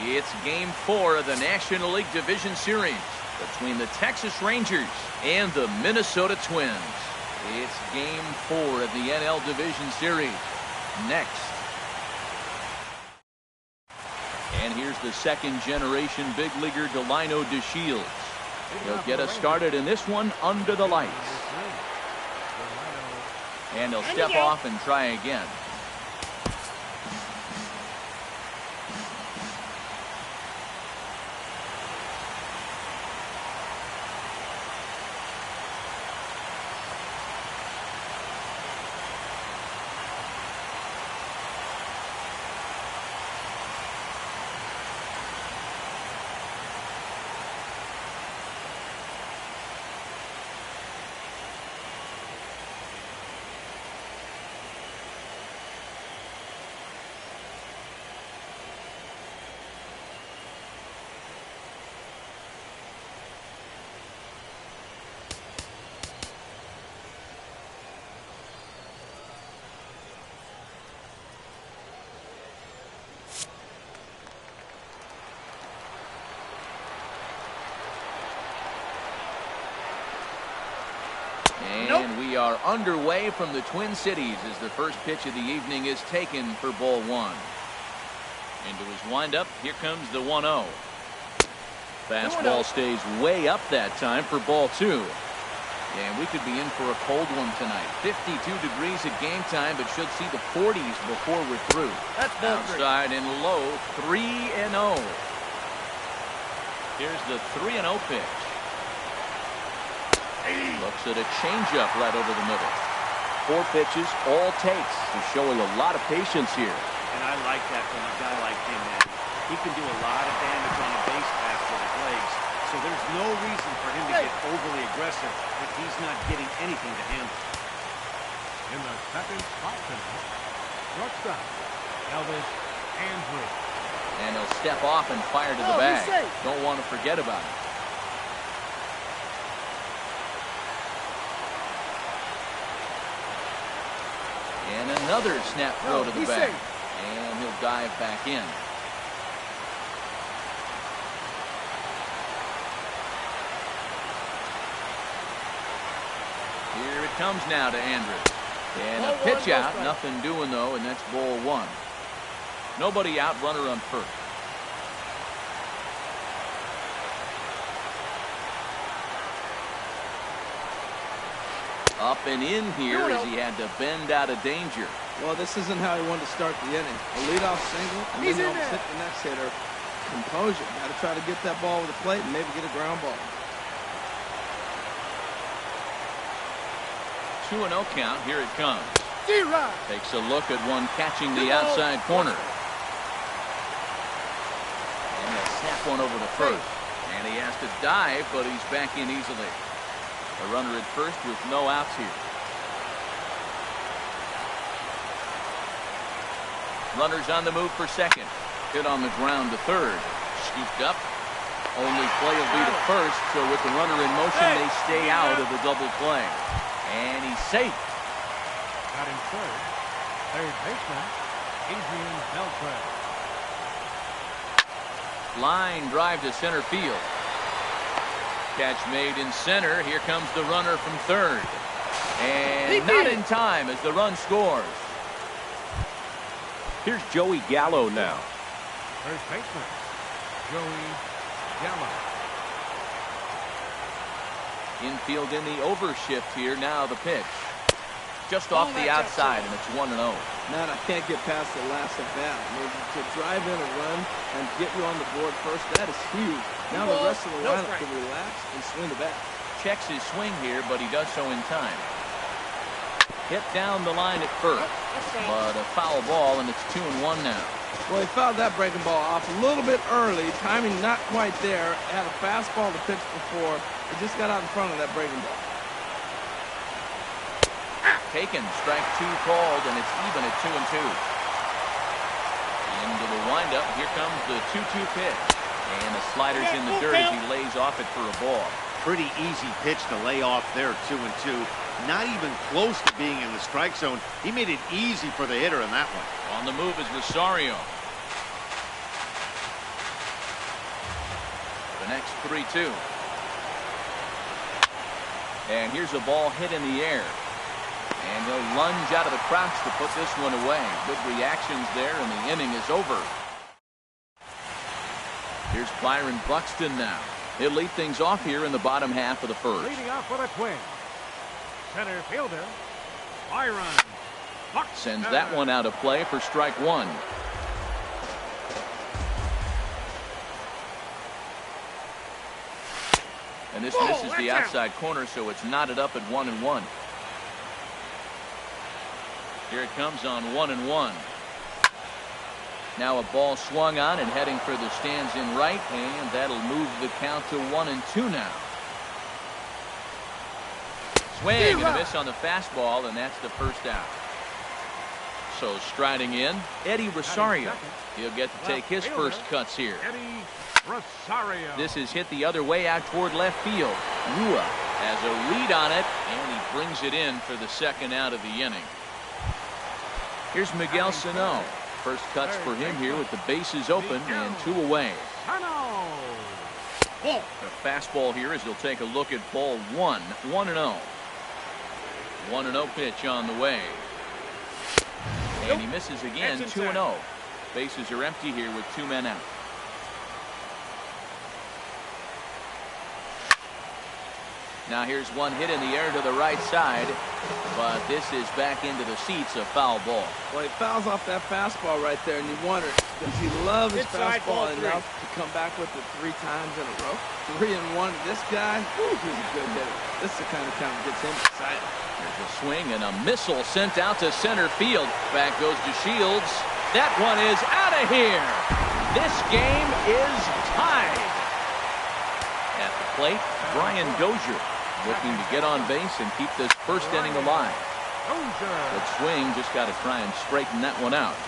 It's Game 4 of the National League Division Series between the Texas Rangers and the Minnesota Twins. It's Game 4 of the NL Division Series. Next. And here's the second-generation big leaguer Delino DeShields. He'll get us started in this one under the lights. And he'll step off and try again. And we are underway from the Twin Cities as the first pitch of the evening is taken for ball one. Into his windup, here comes the 1-0. Fastball stays way up that time for ball two. And we could be in for a cold one tonight. 52 degrees at game time, but should see the 40s before we're through. That's outside and low, 3-0. Here's the 3-0 pitch. Looks at a changeup right over the middle. 4 pitches, all takes. He's showing a lot of patience here. And I like that from a guy like him, man. He can do a lot of damage on a base pass with his legs. So there's no reason for him to get overly aggressive if he's not getting anything to handle. In the second spot tonight, shortstop, Elvis Andrews. And he'll step off and fire to the bag. Don't want to forget about it. And another snap throw to the bag. And he'll dive back in. Here it comes now to Andrews. And a pitch out. Nothing doing, though, and that's ball one. Nobody out, runner on first. Up and in here as he had to bend out of danger. Well, this isn't how he wanted to start the inning. A leadoff single, and then he'll hit the next hitter. Composure. Got to try to get that ball over the plate and maybe get a ground ball. 2-0 count. Here it comes. Takes a look at one catching the outside corner. And a snap one over to first. And he has to dive, but he's back in easily. A runner at first with no outs here. Runners on the move for second. Hit on the ground to third. Scooped up. Only play will be to first, so with the runner in motion, they stay out of the double play. And he's safe. Out in third baseman, Adrian Beltre. Line drive to center field. Catch made in center. Here comes the runner from third. And not in time as the run scores. Here's Joey Gallo now. First baseman, Joey Gallo. Infield in the overshift here. Now the pitch. Just off the outside, and it's 1-0. Man, I can't get past the last at bat. I mean, to drive in a run and get you on the board first, that is huge. Now the rest of the lineup can relax and swing the bat. Checks his swing here, but he does so in time. Hit down the line at first, but a foul ball, and it's 2-1 now. Well, he fouled that breaking ball off a little bit early. Timing not quite there. Had a fastball to pitch before. He just got out in front of that breaking ball. Taken, strike 2 called, and it's even at 2-2. Into the windup, here comes the 2-2 pitch. And the slider's in the dirt as he lays off it for a ball. Pretty easy pitch to lay off there, 2-2. Not even close to being in the strike zone. He made it easy for the hitter in that one. On the move is Rosario. The next 3-2. And here's a ball hit in the air. And he'll lunge out of the crouch to put this one away. Good reactions there, and the inning is over. Here's Byron Buxton now. He'll lead things off here in the bottom half of the first. Leading off for the Twins, center fielder Byron Buxton. Sends that one out of play for strike one. And this misses the outside corner, so it's knotted up at 1-1. Here it comes on 1-1. Now a ball swung on and heading for the stands in right, and that'll move the count to 1-2 now. Swing and a miss on the fastball, and that's the first out. So striding in, Eddie Rosario. He'll get to take his first cuts here. Eddie Rosario. This is hit the other way out toward left field. Rua has a lead on it, and he brings it in for the second out of the inning. Here's Miguel Sano. First cuts for him here with the bases open and 2 away. The fastball here as he'll take a look at ball 1. 1-0. 1-0 pitch on the way. And he misses again. 2-0. Bases are empty here with 2 men out. Now here's one hit in the air to the right side, but this is back into the seats, a foul ball. Well, he fouls off that fastball right there, and you wonder, does he love his fastball enough to come back with it 3 times in a row? 3-1. This guy, whew, he's a good hitter. This is the kind of count that gets him excited. There's a swing and a missile sent out to center field. Back goes to Shields. That one is out of here. This game is tied. At the plate, Brian Dozier, looking to get on base and keep this first inning alive. But swing, just got to try and straighten that one out.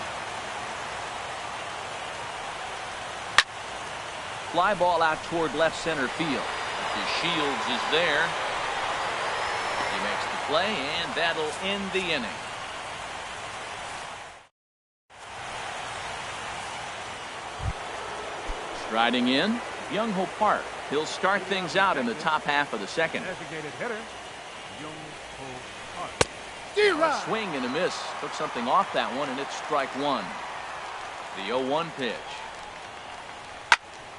Fly ball out toward left center field. Shields is there. He makes the play, and that'll end the inning. Striding in, Young-Ho Park. He'll start things out in the top half of the second. Designated hitter, Young-Ho Park. A swing and a miss. Took something off that one, and it's strike one. The 0-1 pitch.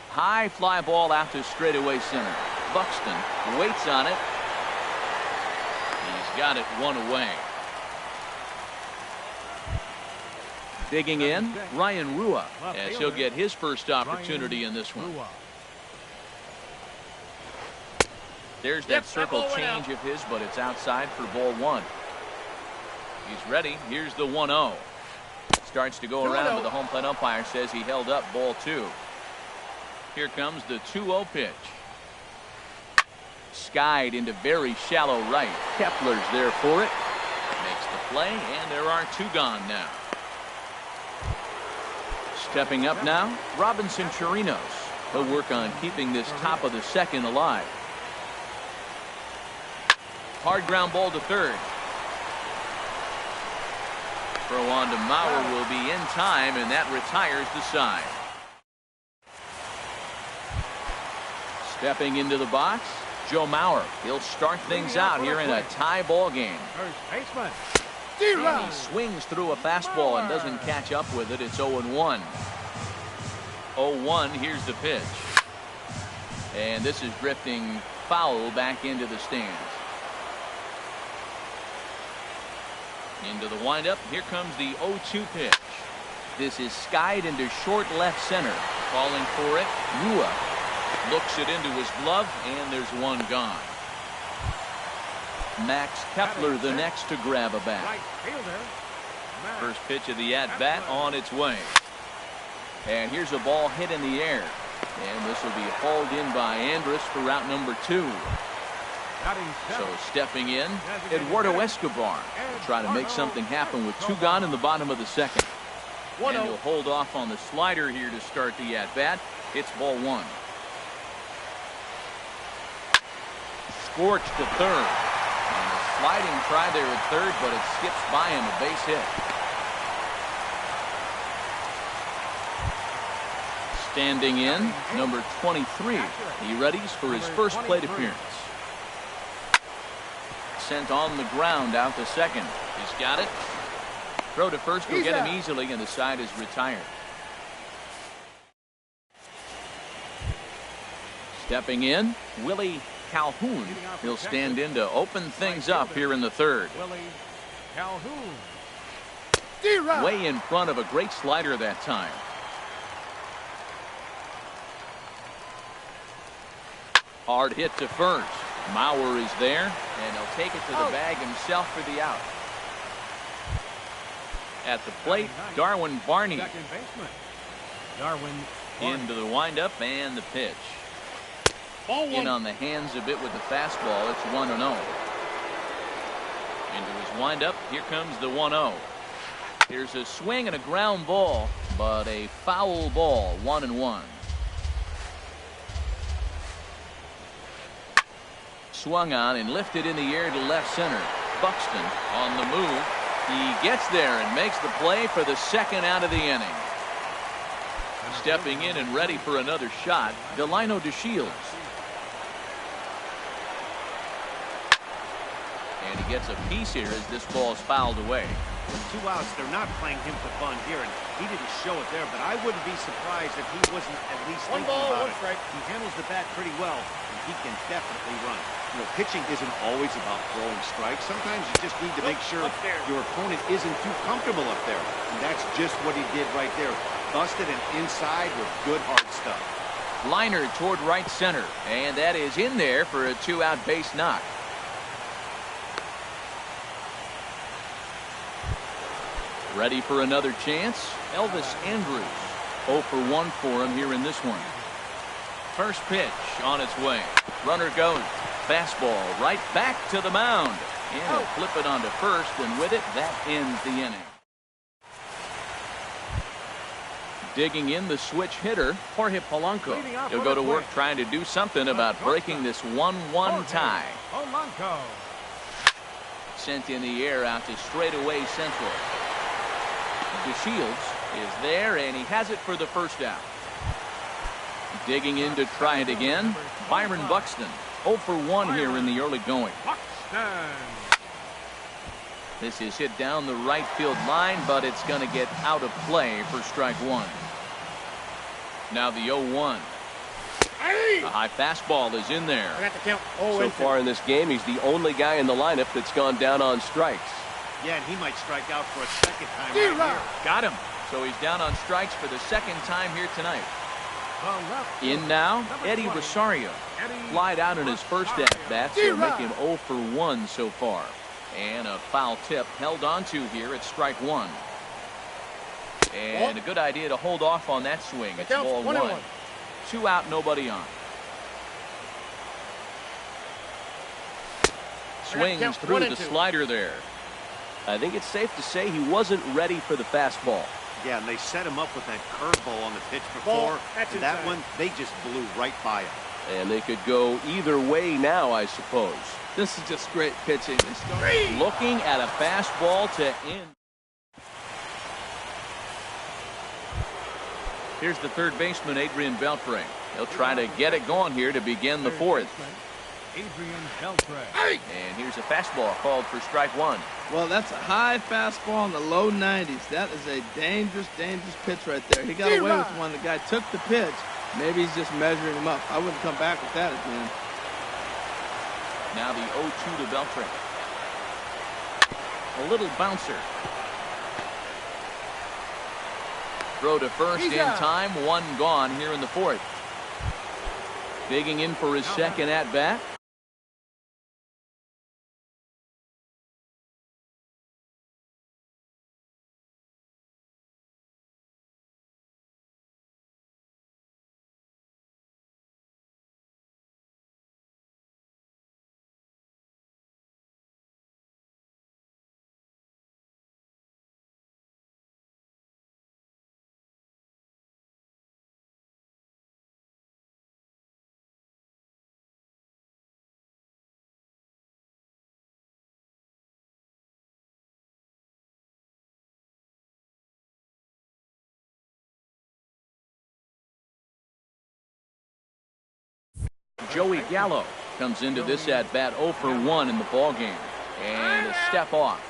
High fly ball out to straightaway center. Buxton waits on it. He's got it 1 away. Digging in, Ryan Rua, as he'll get his first opportunity in this one. There's that circle change of his, but it's outside for ball 1. He's ready. Here's the 1-0. Starts to go around, but the home plate umpire says he held up ball 2. Here comes the 2-0 pitch. Skied into very shallow right. Kepler's there for it. Makes the play, and there are 2 gone now. Stepping up now, Robinson Chirinos. He'll work on keeping this top of the second alive. Hard ground ball to third. Throw on to Mauer will be in time, and that retires the side. Stepping into the box, Joe Mauer. He'll start things out here in a tie ball game. First baseman. And he swings through a fastball and doesn't catch up with it. It's 0-1. 0-1, here's the pitch. And this is drifting foul back into the stands. Into the windup, here comes the 0-2 pitch. This is skied into short left center. Calling for it, Rua looks it into his glove, and there's 1 gone. Max Kepler the next to grab a bat. First pitch of the at-bat on its way. And here's a ball hit in the air. And this will be hauled in by Andrus for route number 2. So stepping in, Eduardo Escobar will try to make something happen with 2 gone in the bottom of the second. And he'll hold off on the slider here to start the at-bat. It's ball 1. Scorched to third. And a sliding try there at third, but it skips by him, a base hit. Standing in, number 23. He readies for his first plate appearance. Sent on the ground out to second. He's got it. Throw to first will get him easily, and the side is retired. Stepping in, Willie Calhoun. He'll stand in to open things up here in the third. Willie Calhoun. Way in front of a great slider that time. Hard hit to first. Mauer is there, and he'll take it to the bag himself for the out. At the plate, Darwin Barney. Second baseman. Darwin Barney. Into the windup and the pitch. In on the hands a bit with the fastball. It's 1-0. Into his windup. Here comes the 1-0. Here's a swing and a ground ball, but a foul ball. 1-1. Swung on and lifted in the air to left center. Buxton on the move. He gets there and makes the play for the second out of the inning. Stepping in and ready for another shot, Delino DeShields. And he gets a piece here as this ball is fouled away. With 2 outs, they're not playing him for fun here, and he didn't show it there, but I wouldn't be surprised if he wasn't at least thinking about it. He handles the bat pretty well, and he can definitely run. You know, pitching isn't always about throwing strikes. Sometimes you just need to make sure your opponent isn't too comfortable up there, and that's just what he did right there. Busted and inside with good hard stuff. Liner toward right center, and that is in there for a 2-out base knock. Ready for another chance, Elvis Andrus. 0 for 1 for him here in this one. First pitch on its way. Runner goes. Fastball right back to the mound. And he'll flip it onto first, and with it, that ends the inning. Digging in the switch hitter, Jorge Polanco. He'll go to work trying to do something about breaking this 1-1 tie. Polanco. Sent in the air out to straightaway central. DeShields is there, and he has it for the first out. Digging in to try it again, Byron Buxton. 0 for 1 here in the early going. Buxton. This is hit down the right field line, but it's going to get out of play for strike one. Now the 0-1. A high fastball is in there. So far in this game, he's the only guy in the lineup that's gone down on strikes. Yeah, and he might strike out for a second time right here. Got him. So he's down on strikes for the second time here tonight. In now, Eddie Rosario. Flied out in his first at-bat, so make him 0 for 1 so far. And a foul tip held on to here at strike one. And a good idea to hold off on that swing. It's ball 1. 2 out, nobody on. Swings through the slider there. I think it's safe to say he wasn't ready for the fastball. Yeah, and they set him up with that curveball on the pitch before. And that one, they just blew right by him. And they could go either way now, I suppose. This is just great pitching. Looking at a fastball to end. Here's the third baseman, Adrian Beltre. He'll try to get it going here to begin the fourth. Adrian Beltre. And here's a fastball called for strike one. Well, that's a high fastball in the low 90s. That is a dangerous, dangerous pitch right there. He got away with one. The guy took the pitch. Maybe he's just measuring him up. I wouldn't come back with that again. Now the 0-2 to Beltre. A little bouncer. Throw to first in time. 1 gone here in the fourth. Digging in for his second at-bat. Joey Gallo comes into this at-bat 0 for 1 in the ballgame. And a step off.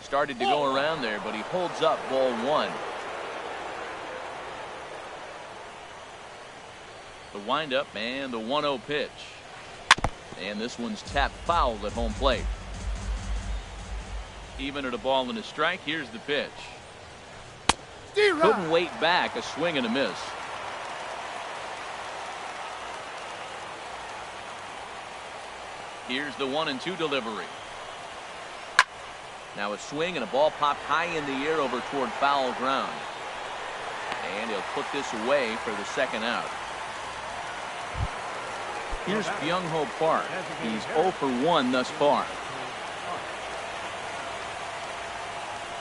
Started to go around there, but he holds up ball 1. The windup and the 1-0 pitch. And this one's tapped foul at home plate. Even at a ball and a strike, here's the pitch. Couldn't wait back, a swing and a miss. Here's the 1-2 delivery. Now a swing and a ball popped high in the air over toward foul ground. And he'll put this away for the second out. Here's Byung-ho Park. He's 0 for 1 thus far.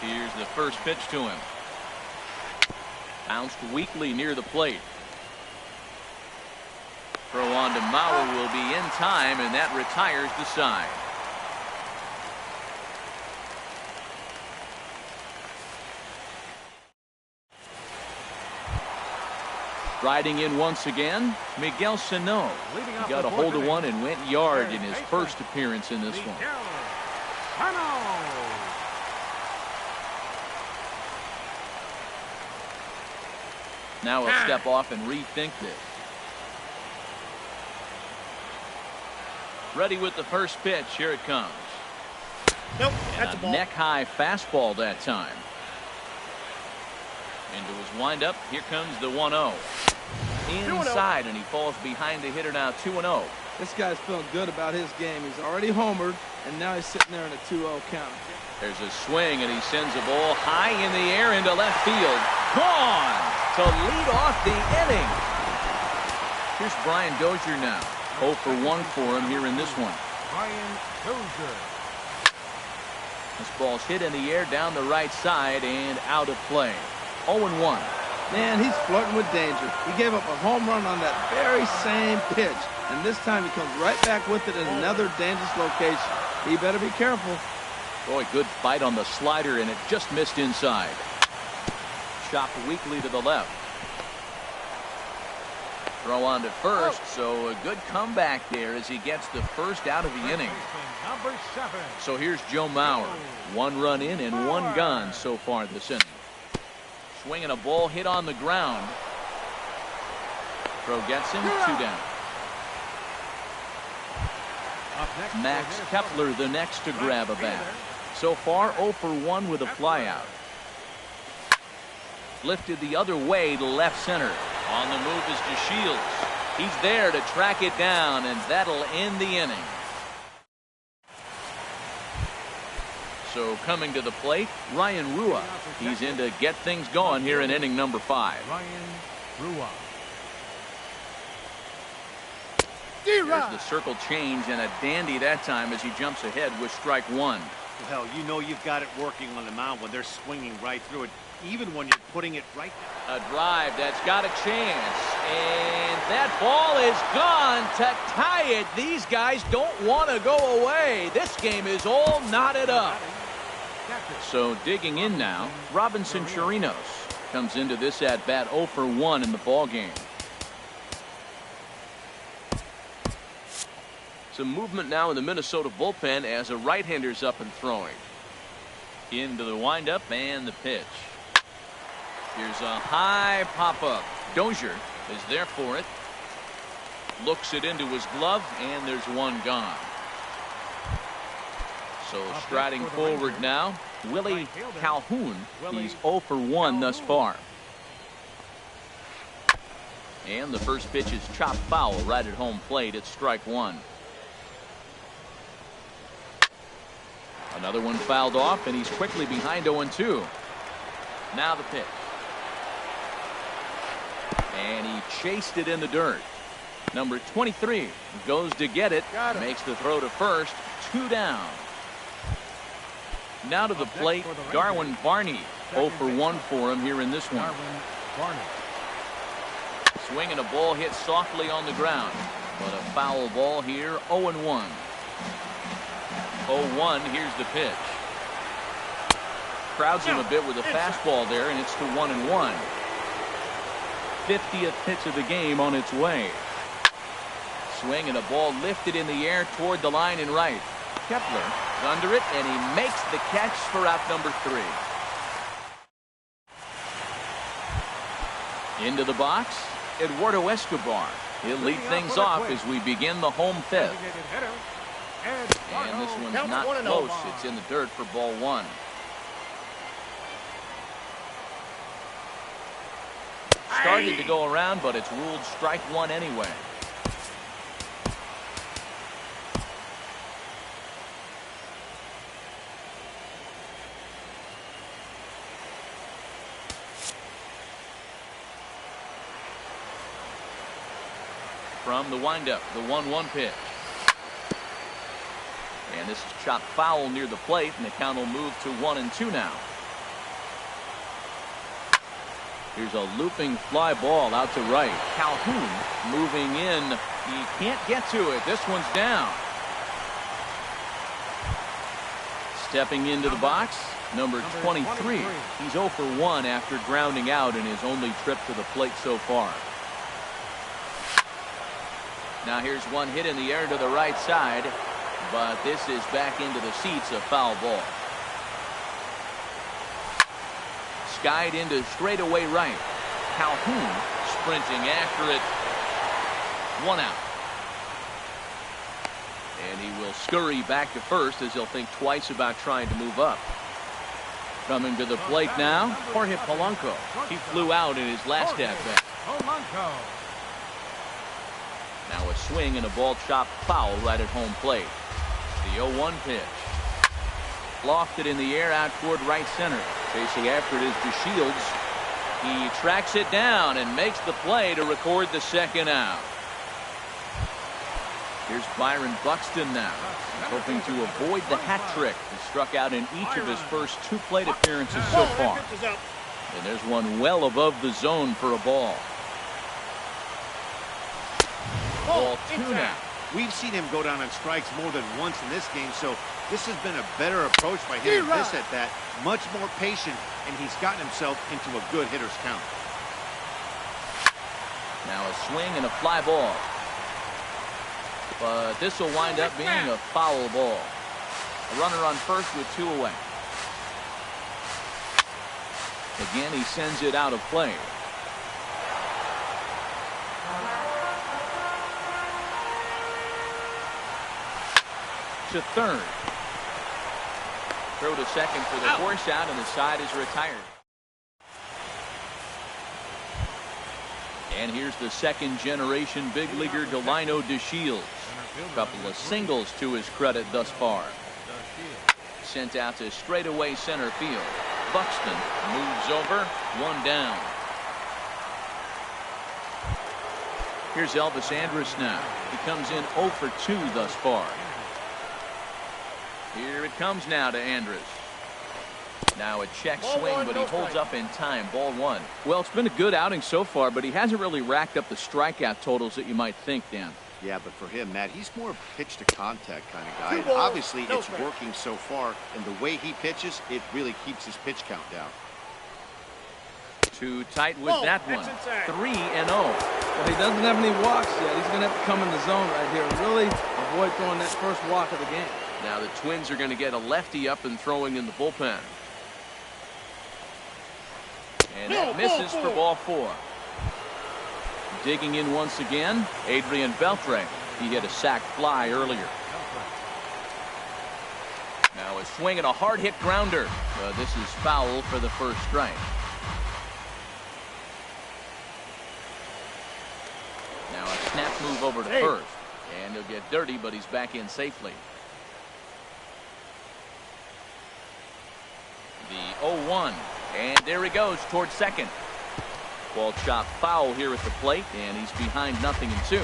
Here's the first pitch to him. Bounced weakly near the plate. Throw on to Mauer will be in time, and that retires the side. Riding in once again, Miguel Sano. He got a hold of one and went yard in his first appearance in this one. Now he'll step off and rethink this. Ready with the first pitch. Here it comes. Nope, that's a ball. Neck-high fastball that time. Into his windup. Here comes the 1-0. Inside, and he falls behind the hitter now 2-0. This guy's feeling good about his game. He's already homered, and now he's sitting there in a 2-0 count. There's a swing, and he sends a ball high in the air into left field. Gone to lead off the inning. Here's Brian Dozier now. 0 for 1 for him here in this one. Brian Dozier. This ball's hit in the air down the right side and out of play. 0-1. Man, he's flirting with danger. He gave up a home run on that very same pitch, and this time he comes right back with it in another dangerous location. He better be careful. Boy, good fight on the slider, and it just missed inside. Chopped weakly to the left. Throw on to first, so a good comeback there as he gets the first out of the inning. Number 7. So here's Joe Mauer. 1 run in and 1 gone so far this inning. Swinging a ball hit on the ground. Throw gets him 2 down. Max Kepler the next to grab a bat. So far 0 for 1 with a flyout. Lifted the other way to left center. On the move is DeShields. He's there to track it down, and that'll end the inning. So coming to the plate, Ryan Rua. He's in to get things going here in inning number 5. Ryan Rua. There's the circle change, and a dandy that time as he jumps ahead with strike 1. Well, you know you've got it working on the mound when they're swinging right through it, even when you're putting it right there. A drive that's got a chance, and that ball is gone to tie it. These guys don't want to go away. This game is all knotted up. So digging in now, Robinson Chirinos comes into this at-bat 0 for 1 in the ballgame. Some movement now in the Minnesota bullpen as a right-hander's up and throwing. Into the windup and the pitch. Here's a high pop-up. Dozier is there for it. Looks it into his glove, and there's 1 gone. So striding forward now, Willie Calhoun. He's 0 for 1 thus far. And the first pitch is chopped foul right at home plate. It's strike 1. Another one fouled off, and he's quickly behind 0-2. Now the pitch. And he chased it in the dirt. Number 23 goes to get it. Makes the throw to first. 2 down. Now to the plate, Darwin Barney. 0 for 1 for him here in this one. Swinging a ball hit softly on the ground. But a foul ball here. 0-1. 0-1. Here's the pitch. Crowds him a bit with a fastball there, and it's to 1-1. 50th pitch of the game on its way. Swing and a ball lifted in the air toward the line and right. Kepler is under it, and he makes the catch for out number 3. Into the box, Eduardo Escobar. He'll lead things off as we begin the home 5th. And this one's not close. It's in the dirt for ball 1. Started to go around, but it's ruled strike 1 anyway. From the windup, the 1-1 pitch. And this is chopped foul near the plate, and the count will move to 1-2 now. Here's a looping fly ball out to right. Calhoun moving in. He can't get to it. This one's down. Stepping into the box, number 23. He's 0 for 1 after grounding out in his only trip to the plate so far. Now here's one hit in the air to the right side, but this is back into the seats, a foul ball. Skied into straightaway right. Calhoun sprinting after it. 1 out. And he will scurry back to first as he'll think twice about trying to move up. Coming to the plate now, Jorge Polanco. He flew out in his last at-bat. Now a swing and a ball chopped foul right at home plate. The 0-1 pitch. Lofted in the air out toward right center. Chasing after it is DeShields. He tracks it down and makes the play to record the 2nd out. Here's Byron Buxton now. He's hoping to avoid the hat trick. He struck out in each of his first 2 plate appearances so far. And there's one well above the zone for a ball. Ball 2 now. We've seen him go down on strikes more than once in this game, so this has been a better approach by hitting this at bat. Much more patient, and he's gotten himself into a good hitter's count. Now a swing and a fly ball. But this will wind up being a foul ball. A runner on first with 2 away. Again, he sends it out of play. To third. Throw to second for the force out, and the side is retired. And here's the 2nd-generation big leaguer Delino DeShields. A couple of singles to his credit thus far. Sent out to straightaway center field. Buxton moves over, 1 down. Here's Elvis Andrus now. He comes in 0 for 2 thus far. Here it comes now to Andrus. Now a check swing, but he holds up in time. Ball 1. Well, it's been a good outing so far, but he hasn't really racked up the strikeout totals that you might think, Dan. Yeah, but for him, Matt, he's more a pitch-to-contact kind of guy. And obviously, it's working so far, and the way he pitches, it really keeps his pitch count down. Too tight with that one. 3-0. Well, he doesn't have any walks yet. He's going to have to come in the zone right here and really avoid throwing that first walk of the game. Now the Twins are going to get a lefty up and throwing in the bullpen. And that misses for ball 4. Digging in once again, Adrian Beltre. He hit a sac fly earlier. Now a swing and a hard hit grounder. This is foul for the first strike. Now a snap move over to first. And he'll get dirty, but he's back in safely. The 0-1. And there he goes towards second. Ball chopped foul here at the plate, and he's behind 0-2.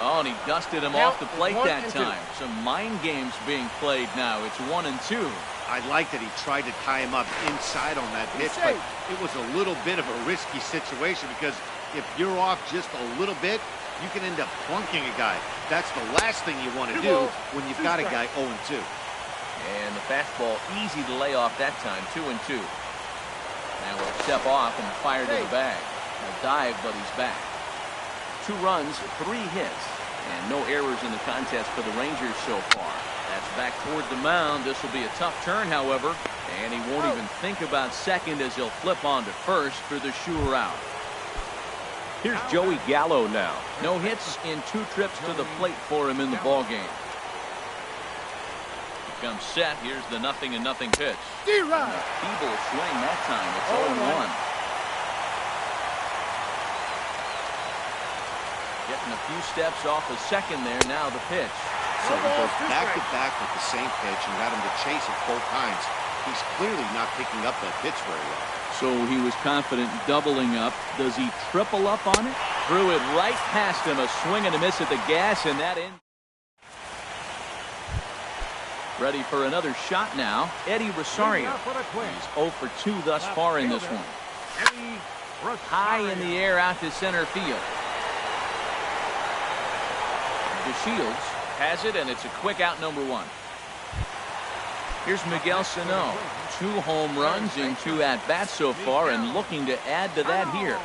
Oh, and he dusted him off the plate that time. Some mind games being played now. It's 1-2. I like that he tried to tie him up inside on that pitch, but it was a little bit of a risky situation because if you're off just a little bit, you can end up plunking a guy. That's the last thing you want to do when you've got a guy 0-2. And the fastball easy to lay off that time, 2-2. Now we'll step off and fire to the bag. A dive, but he's back. 2 runs, 3 hits, and no errors in the contest for the Rangers so far. That's back toward the mound. This will be a tough turn, however, and he won't even think about second as he'll flip on to first for the sure out. Here's Joey Gallo now. No hits in 2 trips to the plate for him in the ballgame. He comes set. Here's the 0-0 pitch. Feeble swing that time. It's 0-1. Getting a few steps off the second there. Now the pitch. So he goes back-to-back with the same pitch and got him to chase it both times. He's clearly not picking up that pitch very well. So he was confident doubling up. Does he triple up on it? Threw it right past him. A swing and a miss at the gas, and that in. Ready for another shot now. Eddie Rosario. He's 0 for 2 thus far in this one. High in the air out to center field. DeShields has it, and it's a quick out, number 1. Here's Miguel Sano. 2 home runs in 2 at-bats so far, and looking to add to that here.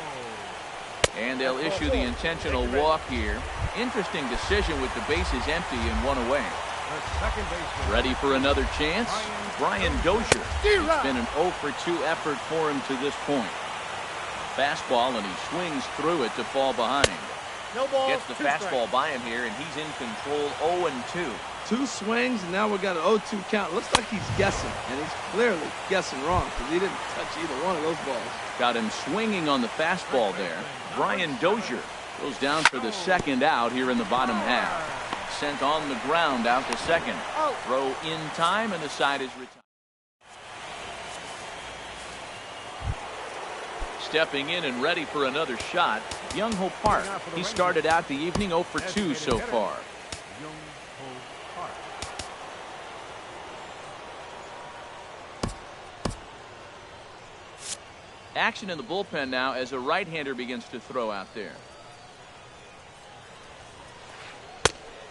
And they'll issue the intentional walk here. Interesting decision with the bases empty and 1 away. Ready for another chance? Brian Dozier. It's been an 0 for 2 effort for him to this point. Fastball, and he swings through it to fall behind. Gets the fastball by him here, and he's in control. 0-2. 2 swings, and now we got an 0-2 count. Looks like he's guessing, and he's clearly guessing wrong because he didn't touch either one of those balls. Got him swinging on the fastball there. Brian Dozier goes down for the second out here in the bottom half. Sent on the ground out to second. Throw in time, and the side is retired. Stepping in and ready for another shot, Young-Ho Park. He started out the evening 0 for 2 so far. Action in the bullpen now as a right-hander begins to throw out there.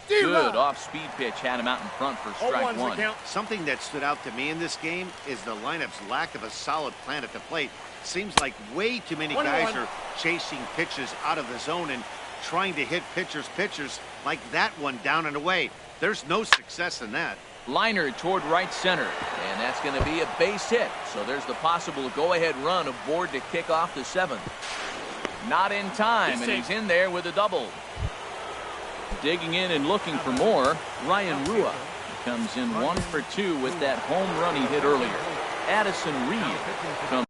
Good off-speed pitch had him out in front for strike 1. Something that stood out to me in this game is the lineup's lack of a solid plan at the plate. Seems like way too many guys are chasing pitches out of the zone and trying to hit pitchers like that one down and away. There's no success in that. Liner toward right center, and that's going to be a base hit. So there's the possible go-ahead run aboard to kick off the 7th. Not in time, and he's in there with a double. Digging in and looking for more, Ryan Rua comes in 1 for 2 with that home run he hit earlier. Addison Reed comes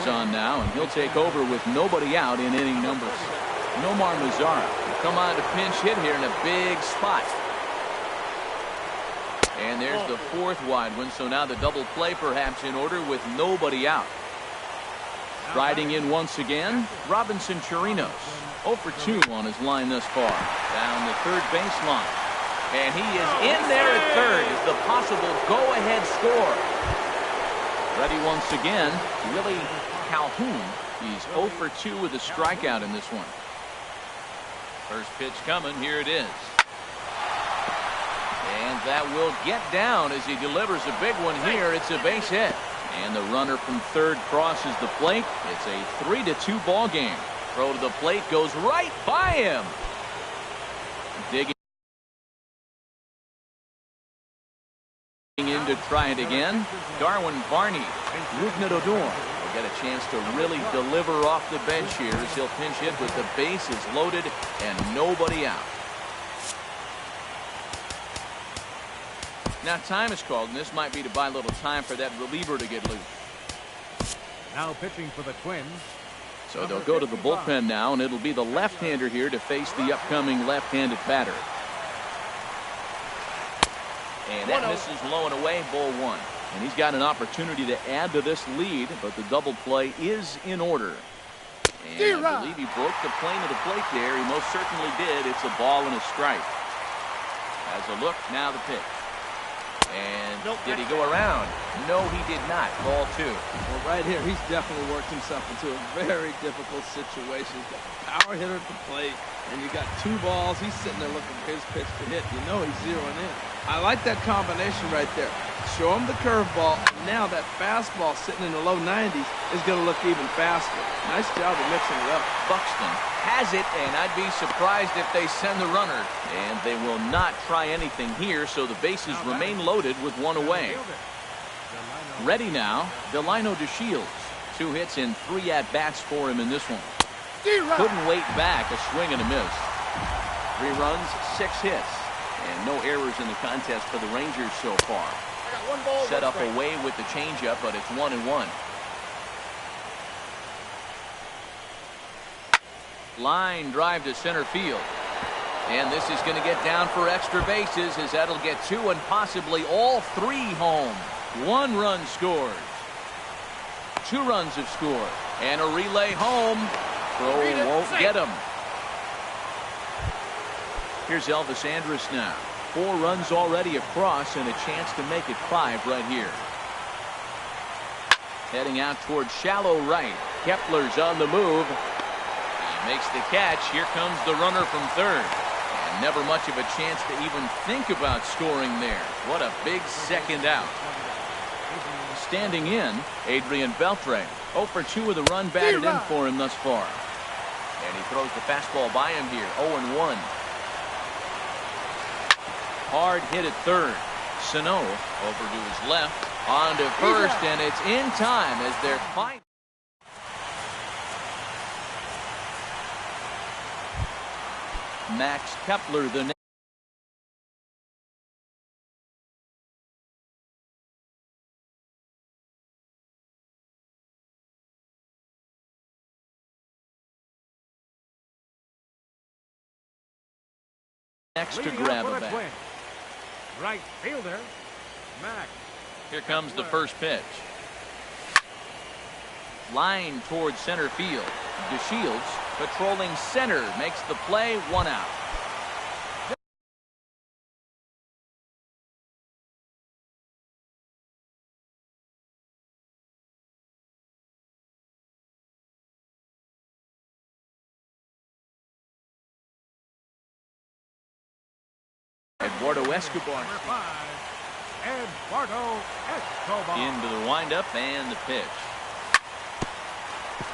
on now, and he'll take over with nobody out in inning number 6. Nomar Mazara will come on to pinch hit here in a big spot. And there's the 4th wide one, so now the double play perhaps in order with nobody out. Riding in once again, Robinson Chirinos. 0 for 2 on his line thus far. Down the third baseline. And he is in there at third as the possible go-ahead score. Ready once again, Willie Calhoun. He's 0 for 2 with a strikeout in this one. First pitch coming. Here it is. And that will get down as he delivers a big one here. It's a base hit. And the runner from third crosses the plate. It's a 3-2 ball game. Throw to the plate goes right by him. Digging in to try it again. Darwin Varney. Rugna Dodor will get a chance to really deliver off the bench here as he'll pinch hit with the bases loaded and nobody out. Now time is called, and this might be to buy a little time for that reliever to get loose. Now pitching for the Twins. So they'll go to the bullpen now, and it'll be the left-hander here to face the upcoming left-handed batter. And that misses low and away, ball 1. And he's got an opportunity to add to this lead, but the double play is in order. And I believe he broke the plane of the plate there. He most certainly did. It's a ball and a strike. As a look, now the pitch. And Nope. Did he go around? No, he did not. Ball 2. Well, right here, he's definitely worked himself into a very difficult situation. He's got a power hitter at the plate, and you got 2 balls. He's sitting there looking for his pitch to hit. You know he's zeroing in. I like that combination right there. Show him the curveball, and now that fastball sitting in the low 90s is going to look even faster. Nice job of mixing it up. Buxton has it, and I'd be surprised if they send the runner. And they will not try anything here, so the bases remain loaded with 1 away. Ready now, Delino DeShields. 2 hits and 3 at-bats for him in this one. Couldn't wait back, a swing and a miss. 3 runs, 6 hits, and no errors in the contest for the Rangers so far. Set up away with the changeup, but it's 1-1. Line drive to center field. And this is going to get down for extra bases, as that'll get 2 and possibly all 3 home. 1 run scores. 2 runs have scored. And a relay home. Throw won't get him. Here's Elvis Andrus now. 4 runs already across and a chance to make it 5 right here. Heading out towards shallow right. Kepler's on the move. He makes the catch. Here comes the runner from third. And never much of a chance to even think about scoring there. What a big second out. Standing in, Adrian Beltre. 0 for 2 with a run batted in for him thus far. And he throws the fastball by him here. 0-1. Hard hit at third. Sano over to his left. On to first, and it's in time as they're fighting. Max Kepler, the next to grab a bat. Right fielder, Max. Here comes the first pitch. Line towards center field. DeShields patrolling center makes the play, 1 out. Eduardo Escobar. Eduardo Escobar. Into the windup and the pitch.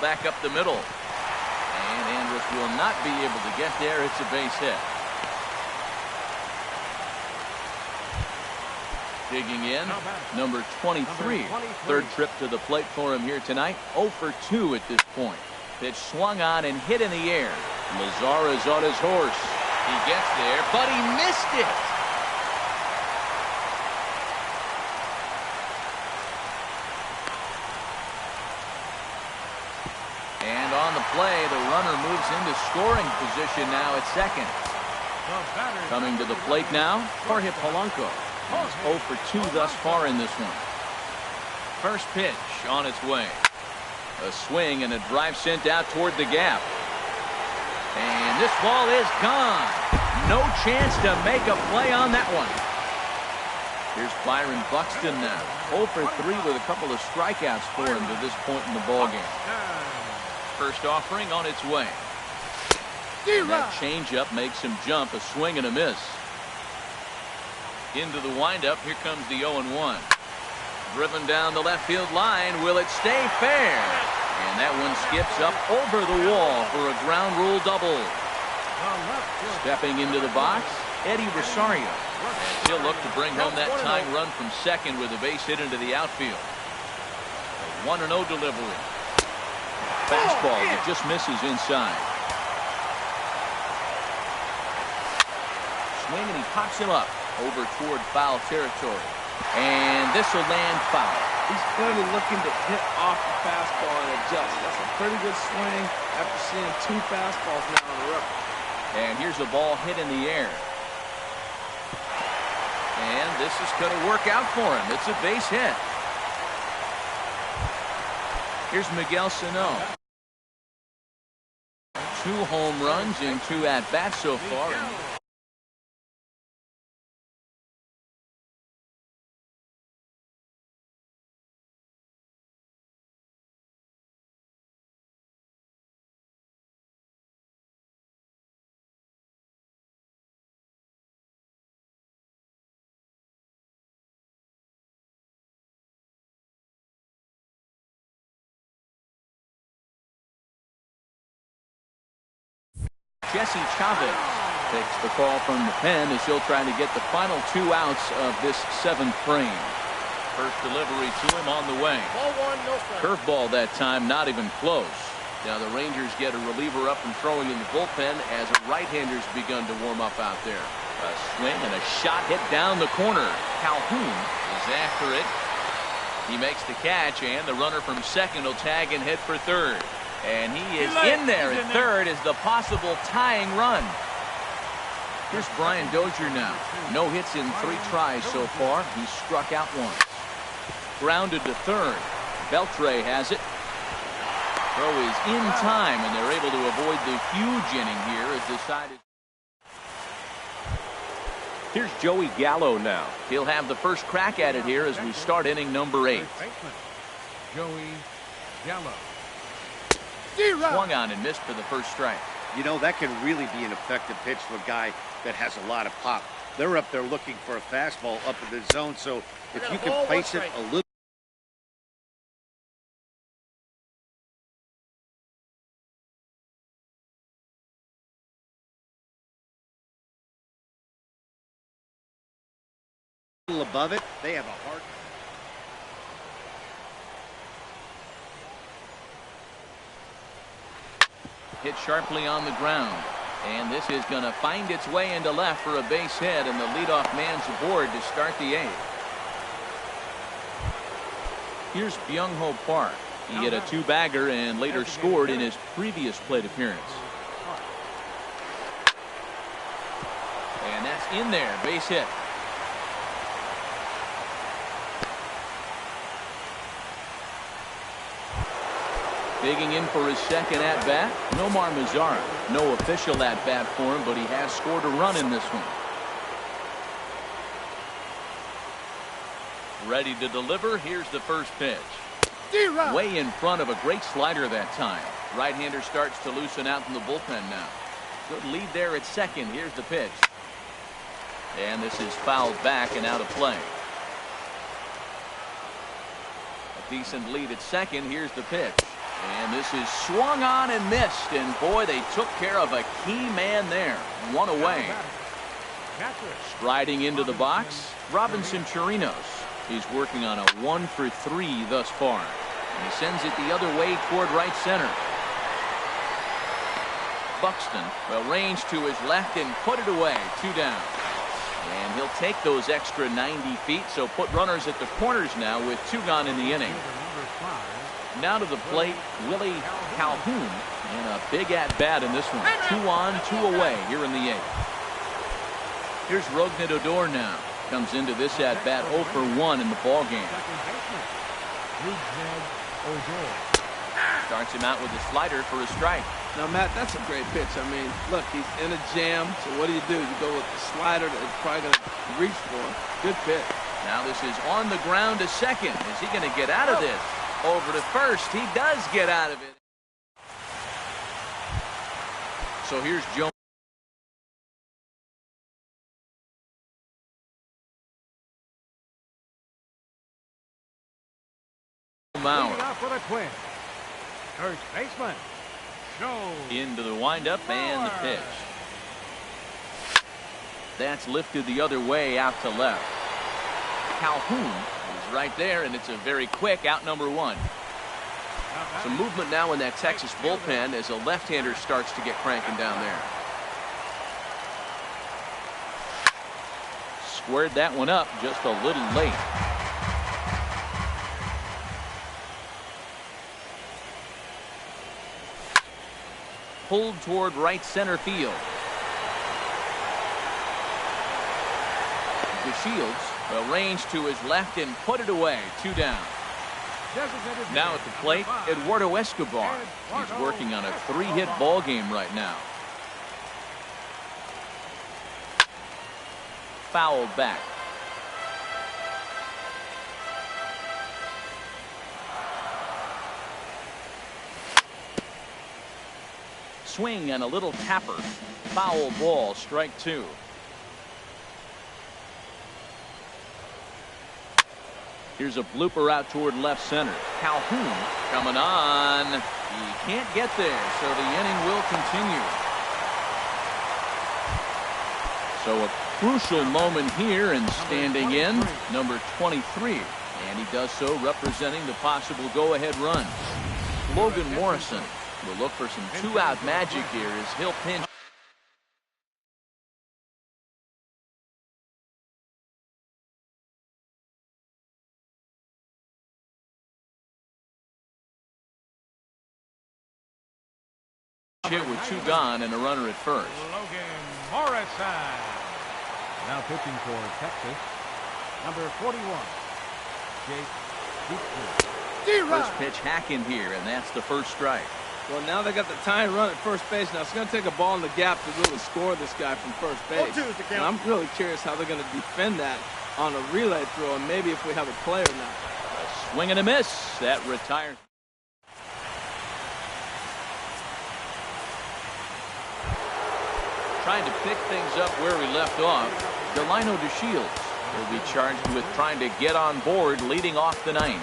Back up the middle. And Andrus will not be able to get there. It's a base hit. Digging in, number 23. Third trip to the plate for him here tonight. 0 for 2 at this point. Pitch swung on and hit in the air. Lazara's on his horse. He gets there, but he missed it. And on the play, the runner moves into scoring position now at second. Coming to the plate now, Jorge Polanco. He's 0 for 2 thus far in this one. First pitch on its way. A swing and a drive sent out toward the gap. And this ball is gone. No chance to make a play on that one. Here's Byron Buxton now. 0 for 3 with a couple of strikeouts for him to this point in the ballgame. First offering on its way. And that changeup makes him jump. A swing and a miss. Into the windup. Here comes the 0-1. Driven down the left field line. Will it stay fair? And that one skips up over the wall for a ground rule double. Stepping into the box, Eddie Rosario. And he'll look to bring home that tying run from second with a base hit into the outfield. A 1-0 delivery. Fastball that just misses inside. Swing and he pops him up over toward foul territory. And this will land foul. He's clearly looking to hit off the fastball and adjust. That's a pretty good swing after seeing 2 fastballs now in a row. And here's a ball hit in the air. And this is going to work out for him. It's a base hit. Here's Miguel Sano. 2 home runs in 2 at-bats so far. Jesse Chavez takes the call from the pen as he'll try to get the final 2 outs of this 7th frame. First delivery to him on the way. Ball 1, no strike. Curveball that time, not even close. Now the Rangers get a reliever up and throwing in the bullpen as a right-hander's begun to warm up out there. A swing and a shot hit down the corner. Calhoun is after it. He makes the catch, and the runner from second will tag and head for third. And he is in there at third as the possible tying run. Here's Brian Dozier now. No hits in 3 tries so far. He's struck out once. Grounded to third. Beltre has it. Throw is in time, and they're able to avoid the huge inning here as decided. Here's Joey Gallo now. He'll have the first crack at it here as we start inning number 8. Joey Gallo. Swung on and missed for the first strike. You know, that can really be an effective pitch for a guy that has a lot of pop. They're up there looking for a fastball up in the zone, so if you can place it a little above it, they have a hard. Hit sharply on the ground. And this is going to find its way into left for a base hit, and the leadoff man's aboard to start the 8th. Here's Byung-ho Park. He hit a 2-bagger and later scored in his previous plate appearance. And that's in there, base hit. Digging in for his second at-bat, Nomar Mazara. No official at-bat for him, but he has scored a run in this one. Ready to deliver. Here's the first pitch. Way in front of a great slider that time. Right-hander starts to loosen out in the bullpen now. Good lead there at second. Here's the pitch. And this is fouled back and out of play. A decent lead at second. Here's the pitch. And this is swung on and missed. And boy, they took care of a key man there. 1 away. Striding into the box, Robinson Chirinos. He's working on a 1 for 3 thus far. And he sends it the other way toward right center. Buxton will range to his left and put it away. 2 down. And he'll take those extra 90 feet, so put runners at the corners now with 2 gone in the inning. Now to the plate, Willie Calhoun, and a big at-bat in this one. 2 on, 2 away here in the 8th. Here's Rougned Odor now. Comes into this at-bat 0 for 1 in the ballgame. Starts him out with a slider for a strike. Now, Matt, that's a great pitch. I mean, look, he's in a jam, so what do? You go with the slider that he's probably going to reach for. Good pitch. Now this is on the ground to second. Is he going to get out of this? Over to first. He does get out of it. So here's Jones. For the Twins. First baseman. Into the windup and the pitch. That's lifted the other way out to left. Calhoun is right there, and it's a very quick out number 1. Some movement now in that Texas bullpen as a left-hander starts to get cranking down there. Squared that one up just a little late. Pulled toward right center field. DeShields will range to his left and put it away. 2 down. Now at the plate, Eduardo Escobar. He's working on a 3-hit ball game right now. Fouled back. Swing and a little tapper. Foul ball, strike 2. Here's a blooper out toward left center. Calhoun coming on. He can't get there, so the inning will continue. So a crucial moment here, and standing in, number 23. And he does so representing the possible go-ahead run. Logan Morrison will look for some two-out magic here as he'll pinch. Hit with two gone and a runner at first. Logan Morrison. Now pitching for Texas, number 41, Jake Beasley. First pitch hacking here, and that's the first strike. Well, now they got the tying run at first base. Now it's going to take a ball in the gap to really score this guy from first base. And I'm really curious how they're going to defend that on a relay throw, and maybe if we have a play or not. A swing and a miss. That retires. Trying to pick things up where we left off, Delino DeShields will be charged with trying to get on board leading off the ninth.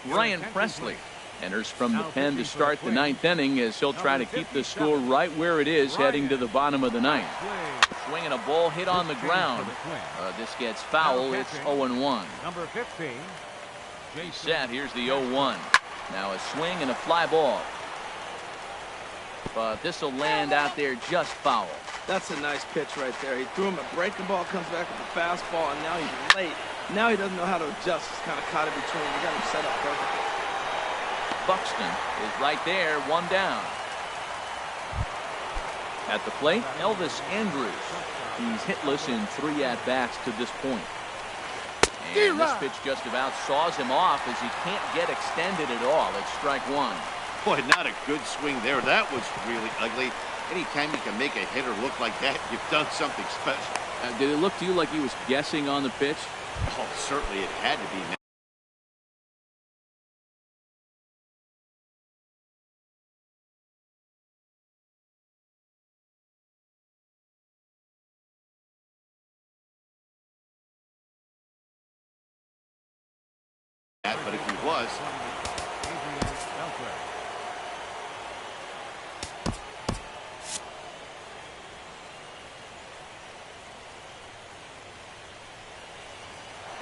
Ryan Presley enters from the pen to start the ninth inning as he'll try to keep the score right where it is heading to the bottom of the ninth. Swinging a ball hit on the ground. This gets foul. It's 0-1. Number 15. Set. Here's the 0-1. Now a swing and a fly ball. But this will land out there just foul. That's a nice pitch right there. He threw him a breaking ball, comes back with a fastball, and now he's late. Now he doesn't know how to adjust. He's kind of caught in between. We got him set up perfectly. Buxton is right there, one down. At the plate, Elvis Andrews. He's hitless in 3 at-bats to this point. And this pitch just about saws him off as he can't get extended at all. It's strike one. Boy, not a good swing there. That was really ugly. Anytime you can make a hitter look like that, you've done something special. Did it look to you like he was guessing on the pitch? Oh, certainly it had to be. But if he was,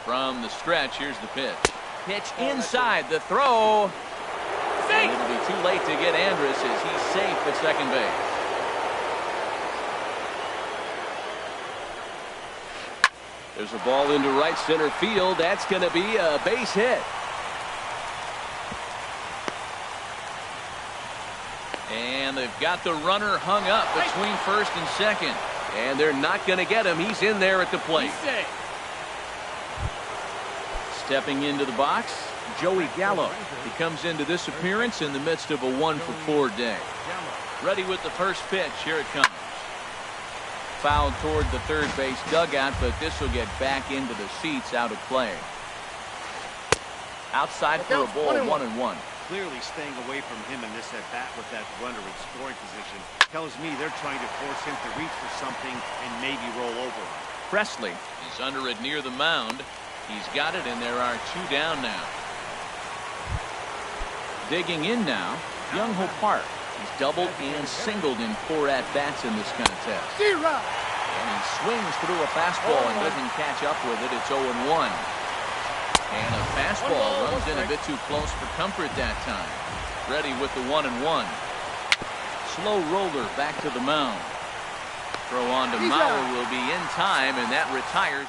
from the stretch, here's the pitch. Pitch inside, the throw. And it'll be too late to get Andrus as he's safe at second base. There's a ball into right center field. That's going to be a base hit. And they've got the runner hung up between first and second. And they're not going to get him. He's in there at the plate. Stepping into the box, Joey Gallo. He comes into this appearance in the midst of a 1-for-4 day. Ready with the first pitch. Here it comes. Fouled toward the third base dugout, but this will get back into the seats, out of play. Outside for a ball, 1-1. clearly staying away from him in this at-bat with that runner in scoring position. Tells me they're trying to force him to reach for something and maybe roll over. Presley is under it near the mound. He's got it, and there are 2 down now. Digging in now, Young-Ho Park. He's doubled and singled in 4 at-bats in this contest. And he swings through a fastball and doesn't catch up with it. It's 0-1. And a fastball runs in a bit too close for comfort that time. Ready with the 1-1. Slow roller back to the mound. Throw on to Mauer will be in time, and that retires.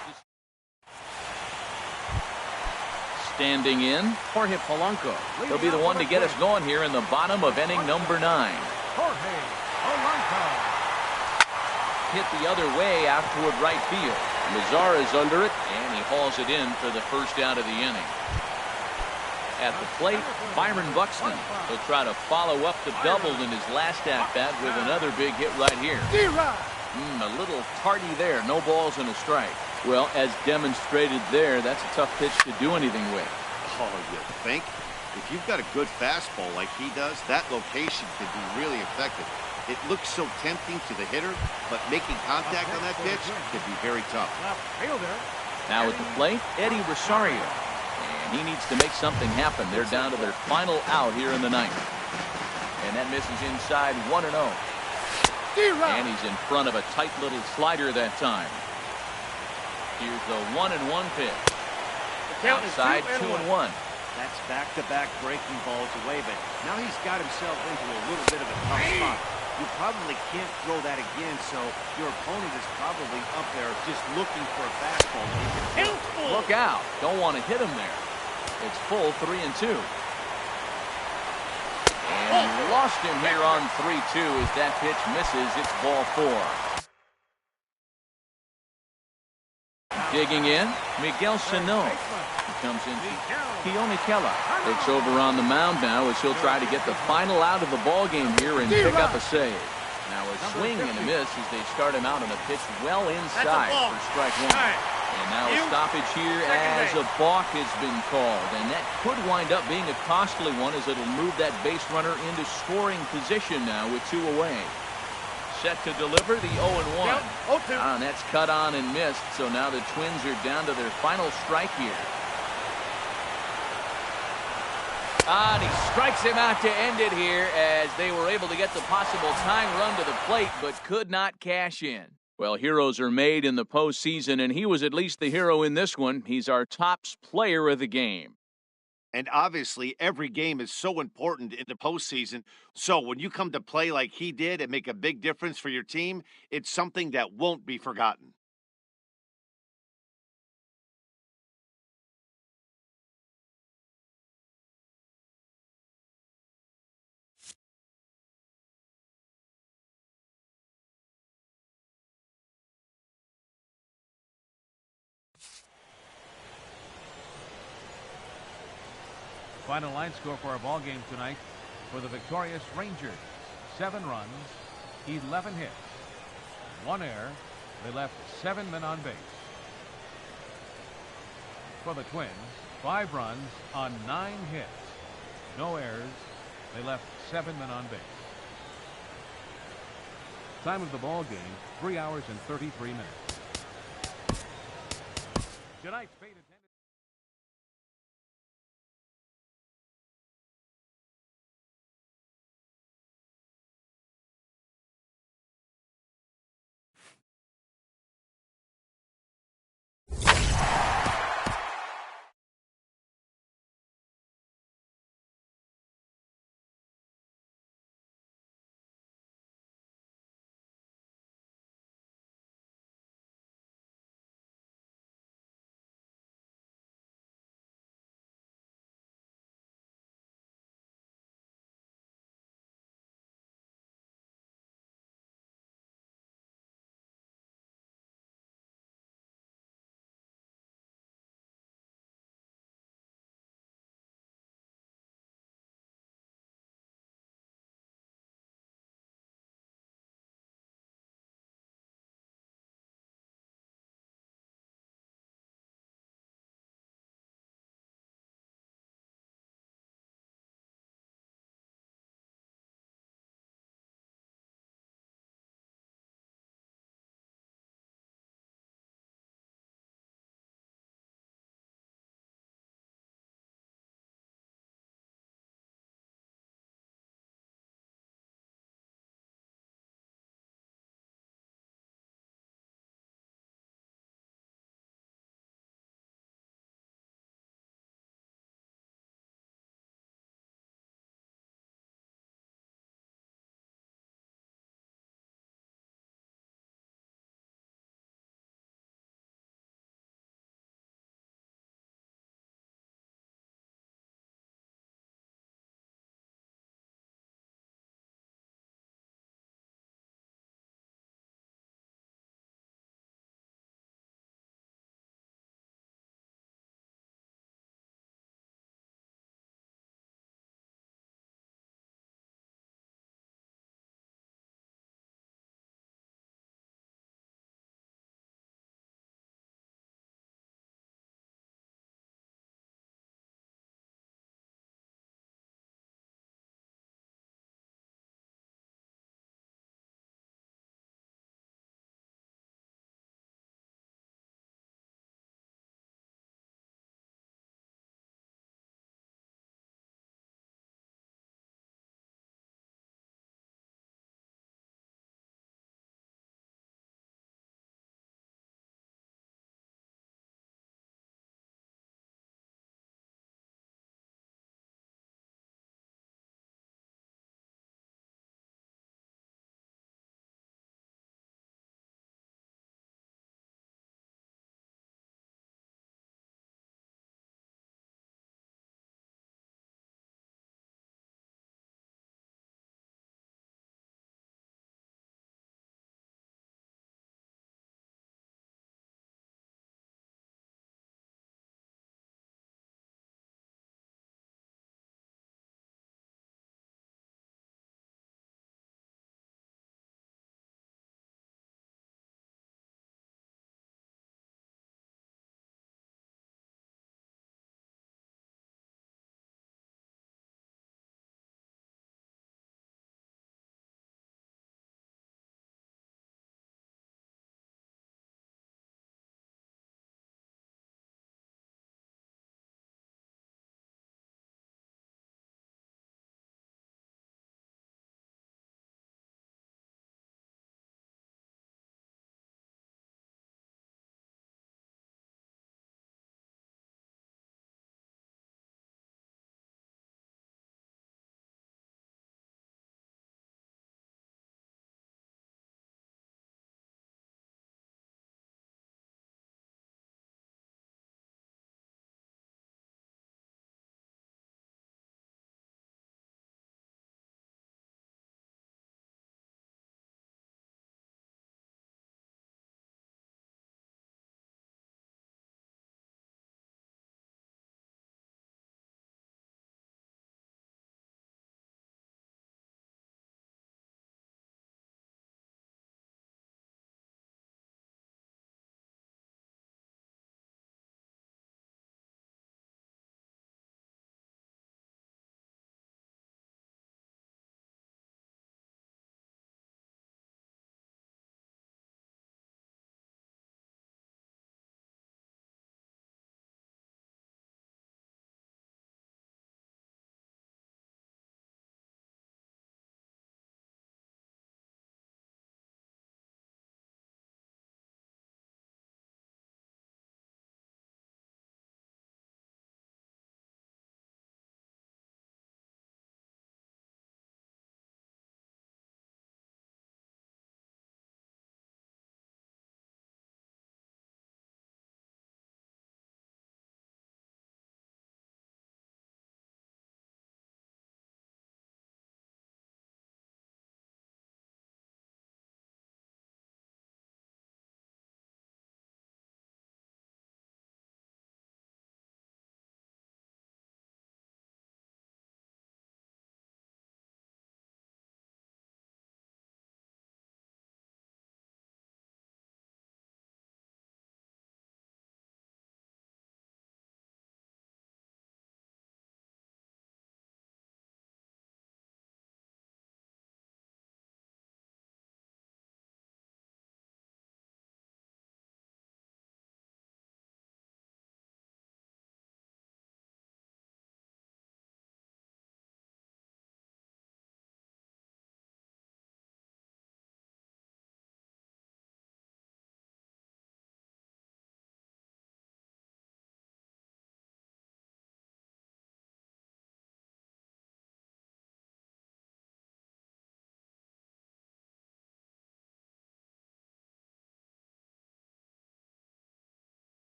Standing in, Jorge Polanco. He'll be the one to get us going here in the bottom of inning number 9. Jorge Polanco. Hit the other way out toward right field. Mazar is under it, and he hauls it in for the first out of the inning. At the plate, Byron Buxton. He'll try to follow up the double in his last at-bat with another big hit right here. A little tardy there. No balls and a strike. Well, as demonstrated there, that's a tough pitch to do anything with. Oh, you think? If you've got a good fastball like he does, that location can be really effective. It looks so tempting to the hitter, but making contact on that pitch could be very tough. Left fielder, Now at the plate, Eddie Rosario. And he needs to make something happen. They're down to their final out here in the ninth. And that misses inside 1-0. And he's in front of a tight little slider that time. Here's the 1-1 pitch. Outside 2-1. That's back-to-back breaking balls away, but now he's got himself into a little bit of a tough spot. You probably can't throw that again, so your opponent is probably up there just looking for a fastball. Look out. Don't want to hit him there. It's full 3-2. And lost him here on 3-2 as that pitch misses. It's ball 4. Digging in, Miguel Sano. He comes in. Keone Kela takes over on the mound now as he'll try to get the final out of the ball game here and pick up a save. Now a swing and a miss as they start him out on a pitch well inside for strike 1. And now a stoppage here as a balk has been called. And that could wind up being a costly one as it'll move that base runner into scoring position now with 2 away. Set to deliver the 0-1. And that's cut on and missed, so now the Twins are down to their final strike here. And he strikes him out to end it here as they were able to get the possible tying run to the plate but could not cash in. Well, heroes are made in the postseason, and he was at least the hero in this one. He's our top player of the game. And obviously, every game is so important in the postseason. So when you come to play like he did and make a big difference for your team, it's something that won't be forgotten. Final line score for our ball game tonight for the victorious Rangers: 7 runs, 11 hits, 1 error. They left 7 men on base. For the Twins, 5 runs on 9 hits, no errors. They left 7 men on base. Time of the ball game, 3 hours and 33 minutes. Tonight's fate.